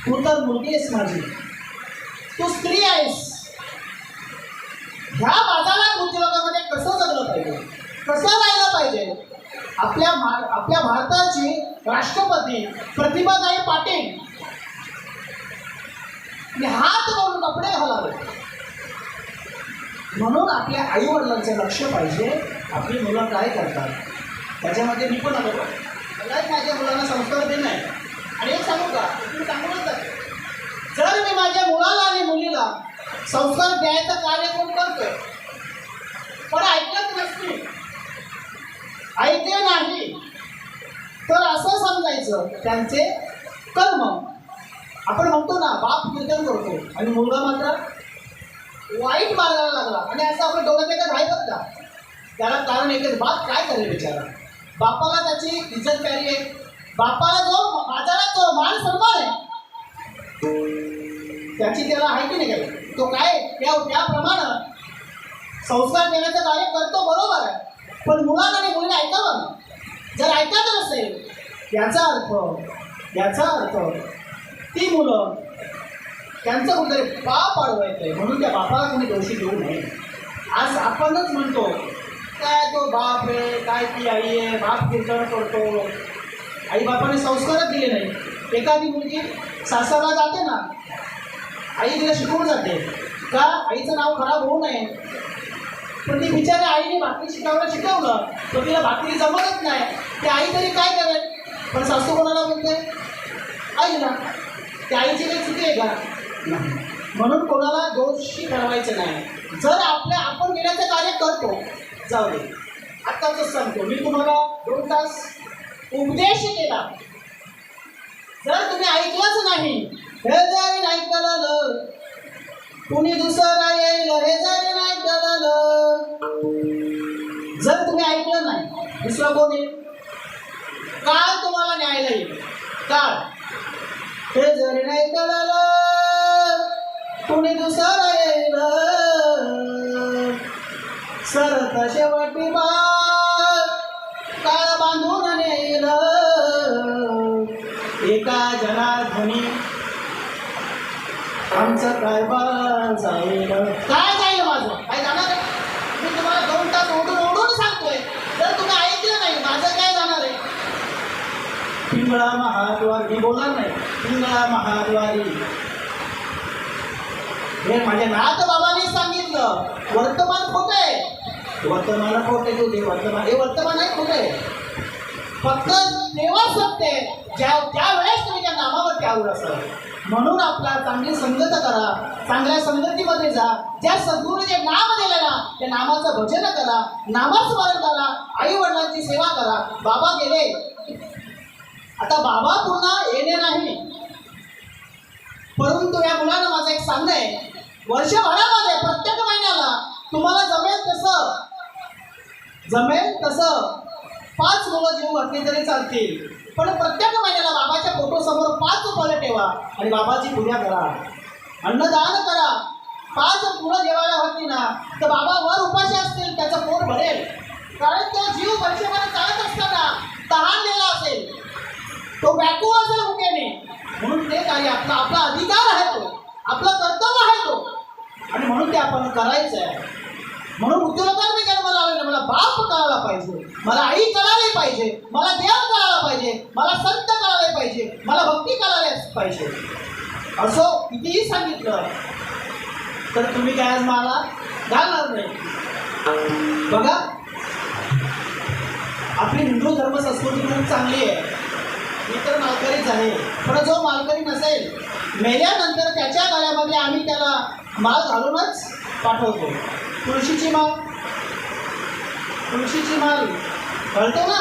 तू तर मुलगी आहेस माझी तू स्त्री आहेस ह्या बाजारात उद्योगामध्ये कसं जगलं पाहिजे कसं राहिलं पाहिजे आपल्या भारताची राष्ट्रपती प्रतिभाताई पाटील हात करून कपडे घालावे म्हणून आपल्या आई वडिलांचं लक्ष पाहिजे आपली मुलं काय करतात त्याच्यामध्ये मी पण आलो मलाही माझ्या मुलांना संस्कार देणं आहे आणि एक सांगू का तुम्ही सांगूनच जाते जर मी माझ्या मुलाला आणि मुलीला संस्कार द्यायचं कार्य कोण करतोय पण ऐकत नसतील ऐकले नाही तर असं समजायचं त्यांचे कर्म आपण म्हणतो ना बाप कीर्तन करतो आणि मुलगा मात्र वाईट मार्गाला लागला आणि असं आपण डोळ्यात एकच राहतात का त्याला कारण एकच बाप काय करेल बिचारा बापाला त्याची इज्जत प्यारी आहे बापाला जो बाजारात जो मान सन्मान आहे त्याची त्याला आहे की नाही काय तो काय त्याप्रमाणे संस्कार देण्याचं कार्य करतो बरोबर आहे पण मुलाला आणि मुलीला ऐकावं ना जर ऐकायचं नसेल याचा अर्थ ती मुलं त्यांचं कुठेतरी पाप अडवायचं आहे म्हणून त्या बापाला कोणी दोषी देऊ नये आज आपणच म्हणतो काय तो बाप आहे काय ती आई आहे बाप कीर्तन करतो आई बापाने संस्कारच दिले नाही. एखादी मुलगी सासरला जाते ना, आई तिला शिकवून जाते का आईचं नाव खराब होऊ नये. पण ती बिचाऱ्या आईने भाकरी शिकवलं तर तिला भाकरी जमतच नाही. ती आई तरी काय करेल, पण सासू कोणाला बोलते? आईला. त्या आईची काही चुकी आहे का? नाही. म्हणून कोणाला दोषी ठरवायचं नाही. जर आपण घेण्याचं कार्य करतो, जाऊ दे. आत्ताच सांगतो, मी तुम्हाला 2 तास उपदेश केला, जर तुम्ही ऐकलंच नाही, हे जरी नाही कळलं कुणी दुसरा येईल, हे जरी नाही कळलं. जर तुम्ही ऐकलं नाही, दुसरा कोण येईल? काळ तुम्हाला न्यायला येईल. काळ. हे जरी नाही कळलं कुणी दुसरा येईल, सरत शेवटी बाळ काळ बांधून नेईल. एका जनार्दनी आमचं कारभार जाईल. काय जाईल माझं? काय जाणार आहे? मी तुम्हाला 2 तास ओढून सांगतोय, जर तुम्ही ऐकलं नाही माझं काय जाणार आहे? पिंगळा महाद्वारी. मी बोलणार नाही. पिंगळा महाद्वारी हे माझ्या नाथ बाबांनी सांगितलं. वर्तमान खोटं आहे. वर्तमानाला खोटे होते. वर्तमान हे वर्तमान आहे खोटं आहे. फक्त तेव्हा सत्य ज्या वेळेस तुम्ही त्या नामावर त्यावर असाल. म्हणून आपला चांगली संगत करा, चांगल्या संगतीमध्ये जा. ज्या सद्गुरूने जे नाम दिलं ना, त्या नामाचं भजन करा, नामस्मरण करा, आई वडिलांची सेवा करा. बाबा गेले, आता बाबा पुन्हा येणे नाही. परंतु या मुलांना माझं एक सांगणं आहे, वर्षभरामध्ये प्रत्येक महिन्याला तुम्हाला जमेल तसं 5 मुलं जीव घातली तरी चालतील. पण प्रत्येक महिन्याला बाबाच्या फोटोसमोर 5 फळं ठेवा आणि बाबाची पूजा करा, अन्नदान करा. 5 मुलं जेवायला होती ना, तर बाबा वर उपाशी असतील, त्याचं पोट भरेल. कारण तो जीव वर्षभर चालत असताना तहानलेला असेल, तो व्याकुळ असेल भुकेने. म्हणून ते कार्य आपला अधिकार आहे, तो आपलं कर्तव्य आहे तो, आणि म्हणून ते आपण करायचं आहे. म्हणून उद्योगात मी जन्माला आलेलं, मला बाप कळायला पाहिजे, मला आई कळाली पाहिजे, मला देव कळायला पाहिजे, मला संत कळाले पाहिजे, मला भक्ती कळायला पाहिजे. असं कितीही सांगितलं तर तुम्ही काय आज मला घालणार नाही. बघा, आपली हिंदू धर्म संस्कृती खूप चांगली आहे. मी तर मालकरीच आहे, पण जो मालकरी नसेल, मेल्यानंतर त्याच्या गळ्यामध्ये आम्ही त्याला माळ घालूनच पाठवतो. तुळशीची माळ कळतो ना.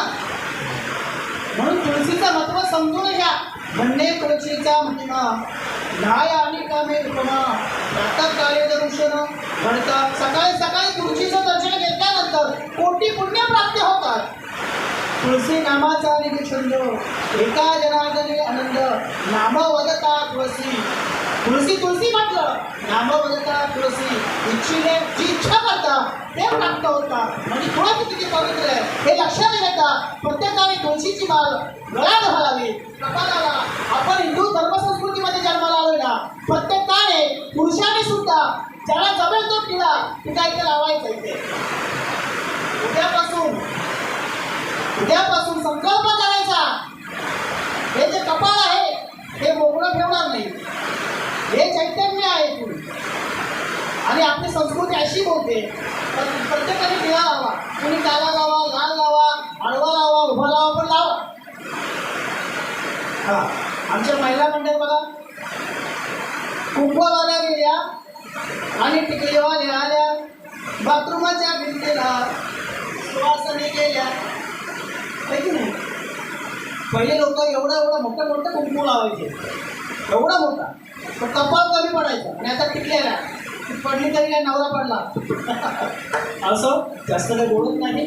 म्हणून तुळशीचं महत्त्व समजून घ्या. म्हणणे तुळशीचा महिमा, न्याय आणि कामे उपमा, प्रातः काळे दर्शन घडतात. सकाळी सकाळी तुळशीचं दर्शन घेतल्यानंतर कोटी पुण्य प्राप्त होतात. तुळशी नामाचा निधी छंद, एका जनार्दनी आनंद, नाम वदता तुळशी. तुळशी म्हटलं, नाम वदता तुळशी. इच्छिले जी इच्छा करता ते प्राप्त होतात. म्हणजे तुळस किती पवित्र आहे हे लक्षात घेता प्रत्येकाने तुळशीची माळ गळ्यात घालावी, कपाळाला. आपण हिंदू धर्मसंस्कृतीमध्ये जन्माला आलोय ना, प्रत्येकाने पुरुषाने सुद्धा ज्याला जमेल तो टिळा तिला इथे लावायचा. इथे उद्यापासून संकल्प करायचा. हे जे कपाळ आहे हे मोकळं ठेवणार नाही, हे चैतन्य आहे तुम्ही. आणि आपली संस्कृती अशी बोलते, प्रत्येकाने टिळा लावा. कुणी काला लावा, लाल लावा, आडवा लावा, उभा लावा, पण लावा. हा, आमच्या महिला मंडळ बघा, कुंभवाल्या गेल्या आणि टिकलीवाल्या आल्या, बाथरूमाच्या भिंतीला सुवासने गेल्या. की नाही? पहिले लोक एवढा मोठं कुंकू लावायचे, एवढा मोठा, तो कपाळ कमी पडायचा. आणि आता टिकलेला पडली तरी काय नवरा पडला. असं जास्त काही बोलत नाही.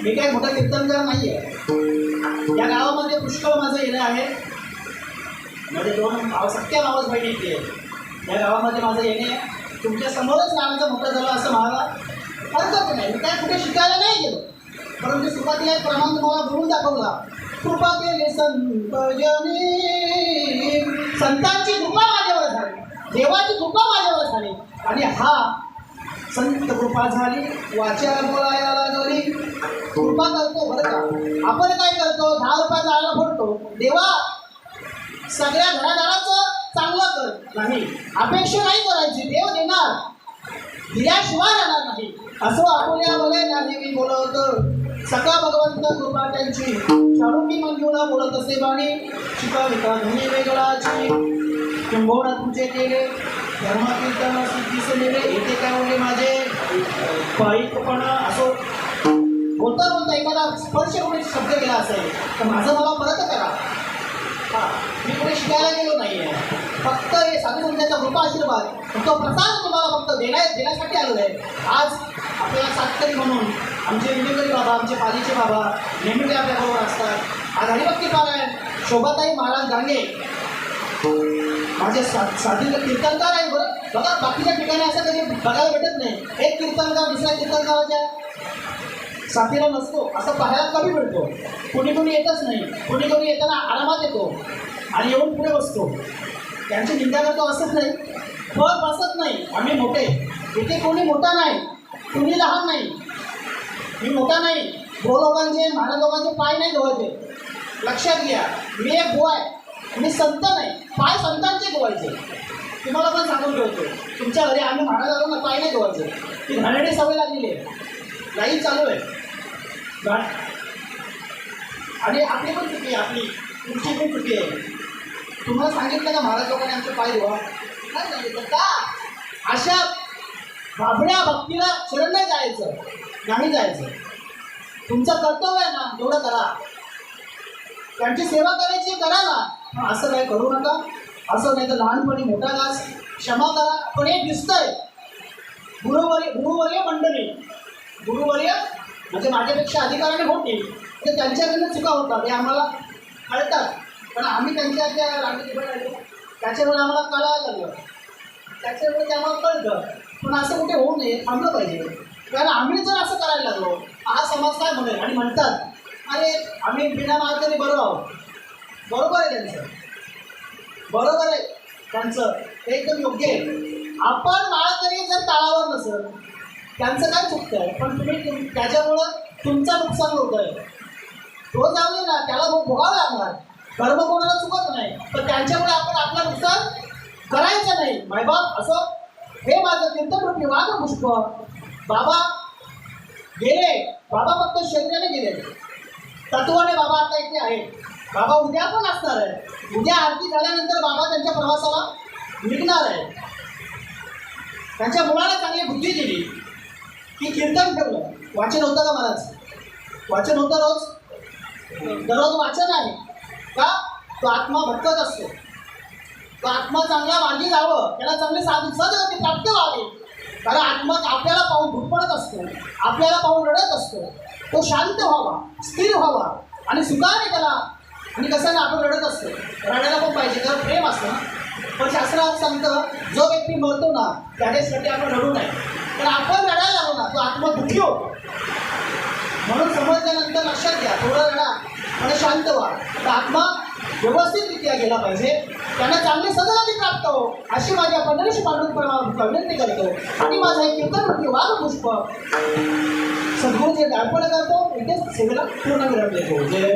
मी काय मोठा कीर्तनकार नाही आहे. या गावामध्ये पुष्कळ माझं येणं आहे. माझे 2 सख्या मावस बहिणी इथे आहे. या गावामध्ये माझं येणे आहे. तुमच्या समोरच लहानाचं मोठं झालं असं म्हणाला हरकत नाही. मी काय कुठे शिकायला नाही गेलो, परंतु सुरुवातीला एक प्रमाण तुम्हाला बोलून दाखवला. कृपा केली संत जनी, संतांची कृपा माझ्यावर झाली, देवाची कृपा माझ्यावर झाली. आणि हा संत कृपा झाली वाचा बोलायला लागली. कृपा करतो बरं का. आपण काय करतो 10 रुपये जायला फोडतो. देवा सगळ्या घरादाराचं चांगलं कर नाही, अपेक्षा नाही करायची. देव देणार, दिल्याशिवाय राहणार नाही असं आपुल्या बोले नाही. मी बोलवतो सका भगवंत कृपा त्यांची शाडूकी मंजूला बोलत असे बाणी. शिकाविका धनी वेगळाची किंबहुना तुझे केले धर्माकीर्तन सिद्धीस नेले. येथे काय म्हणले माझे पायीकपणा असो. बोलता बोलता एखादा स्पर्श कोणी शब्द केला असेल तर माझं मला परत करा. हा, मी पुढे शिकायला गेलो नाही आहे. फक्त हे साधू संतांचा कृपा आशीर्वाद तो प्रसाद तुम्हाला फक्त देण्यासाठी आलेलो आहे. आज आपल्याला सातकरी म्हणून आमचे विवेकरी बाबा, आमचे पालीचे बाबा नेहमी आपल्याबरोबर असतात. आज हरिभक्ती पारायण शोभाताई महाराज गांगे माझे साथीचे कीर्तनकार आहे. बरं बघा बाकीच्या ठिकाणी असं कधी बघायला भेटत नाही. एक कीर्तनकार दुसऱ्या कीर्तनकाराच्या साथीला नसतो असं पाहायला कमी मिळतो. कोणी कोणी येतच नाही. कोणी कोणी येताना आरामात येतो आणि येऊन पुढे बसतो. त्यांची निंदा करतो असंच नाही, फळ बसत नाही. आम्ही मोठे, इथे कोणी मोठा नाही, कुणी लहान नाही. मी मोठा नाही. गो लोकांचे महाराज लोकांचे पाय नाही धुवायचे. लक्षात घ्या, मी एक गो आहे. मी संत नाही, पाय संतांचे धुवायचे. तुम्हाला पण सांगून ठेवतो, तुमच्या घरी आम्ही महाराज आलो ना पाय नाही धुवायचे. ती घाणेरडी सवय लागलेली आहे. लाईन चालू आहे आणि आपली पण चुकी आहे. आपली तुमची पण चुकी आहे. तुम्हाला सांगितलं का महाराज लोकांनी आमचे पाय धुवा? नाही सांगितलं का? अशा बाबड्या भक्तीला शरण नाही जायचं, नाही जायचं. तुमचं कर्तव्य आहे ना, एवढं करा. त्यांची सेवा करायची करा ना. असं काही करू नका. असं नाही तर लहानपणी मोठा घास. क्षमा करा. पण हे दिसतंय गुरुवर्य मंडळी, गुरुवर्य म्हणजे माझ्यापेक्षा अधिकाराने मोठी, तर त्यांच्याकडनं चुका होतात हे आम्हाला कळतात. पण आम्ही त्यांच्या त्या रांगेत उभं राहिलो, त्याच्यामुळे आम्हाला कळायला लागलं, त्याच्यामुळे ते आम्हाला कळतं. पण असं कुठे होऊ नये, थांबलं पाहिजे. कारण आम्ही जर असं करायला लागलो हा समाज काय म्हणेल. आणि म्हणतात अरे आम्ही बिना माळकरी बरोबर आहोत. बरोबर आहे त्यांचं, बरोबर आहे त्यांचं, ते एकदम योग्य आहे. आपण माळकरी जर ताळावर नसेल त्यांचं काय चुकतं आहे. पण तुम्ही त्याच्यामुळं तुमचं नुकसान होतं आहे. तो जाऊ ना, त्याला भोगावं लागणार. कर्म कोणाला चुकत नाही, पण त्यांच्यामुळे आपण आपलं नुकसान करायचं नाही. मायबाप असं हे माझं कीर्तनरूपी वाघ पुष्प. बाबा गेले, बाबा फक्त शरीराने गेले, तत्वाने बाबा आता इथे आहे. बाबा उद्या पण असणार आहे. उद्या आरती झाल्यानंतर बाबा त्यांच्या प्रवासाला निघणार आहे. त्यांच्या मुलाला चांगली बुद्धी दिली की कीर्तन ठेवलं. वाचन होतं का महाराज? वाचन होतं रोज, दररोज वाचन आहे का? तो आत्मा भटकत असतो. तो आत्मा चांगला मार्गी जावं, त्याला चांगली सद्गती प्राप्त व्हावी. कारण आत्मा आपल्याला पाहून धुडपडत असतो, आपल्याला पाहून रडत असतो. तो शांत व्हावा, स्थिर व्हावा आणि सुखाने त्याला. आणि कसं ना आपण रडत असतो, रडायला पण पाहिजे तर प्रेम असतं ना. पण शास्त्रात सांगतं जो व्यक्ती मरतो ना त्याच्यासाठी आपण रडू नये. तर आपण रडायला लागलो ना तो आत्मा दुःखी होतो. म्हणून समजल्यानंतर लक्षात घ्या, थोडं रडा आणि शांत व्हा. तर आत्मा व्यवस्थितरित्या गेला पाहिजे, त्यांना चांगली सद्गती प्राप्त हो, अशी माझ्या पंढरीशी पांडुरंगाला विनंती करतो. आणि माझा एक कीर्तन वाघ पुष्प सद्गुरू जे अर्पण करतो इथेच सेवेला पूर्ण विराम देतो. जय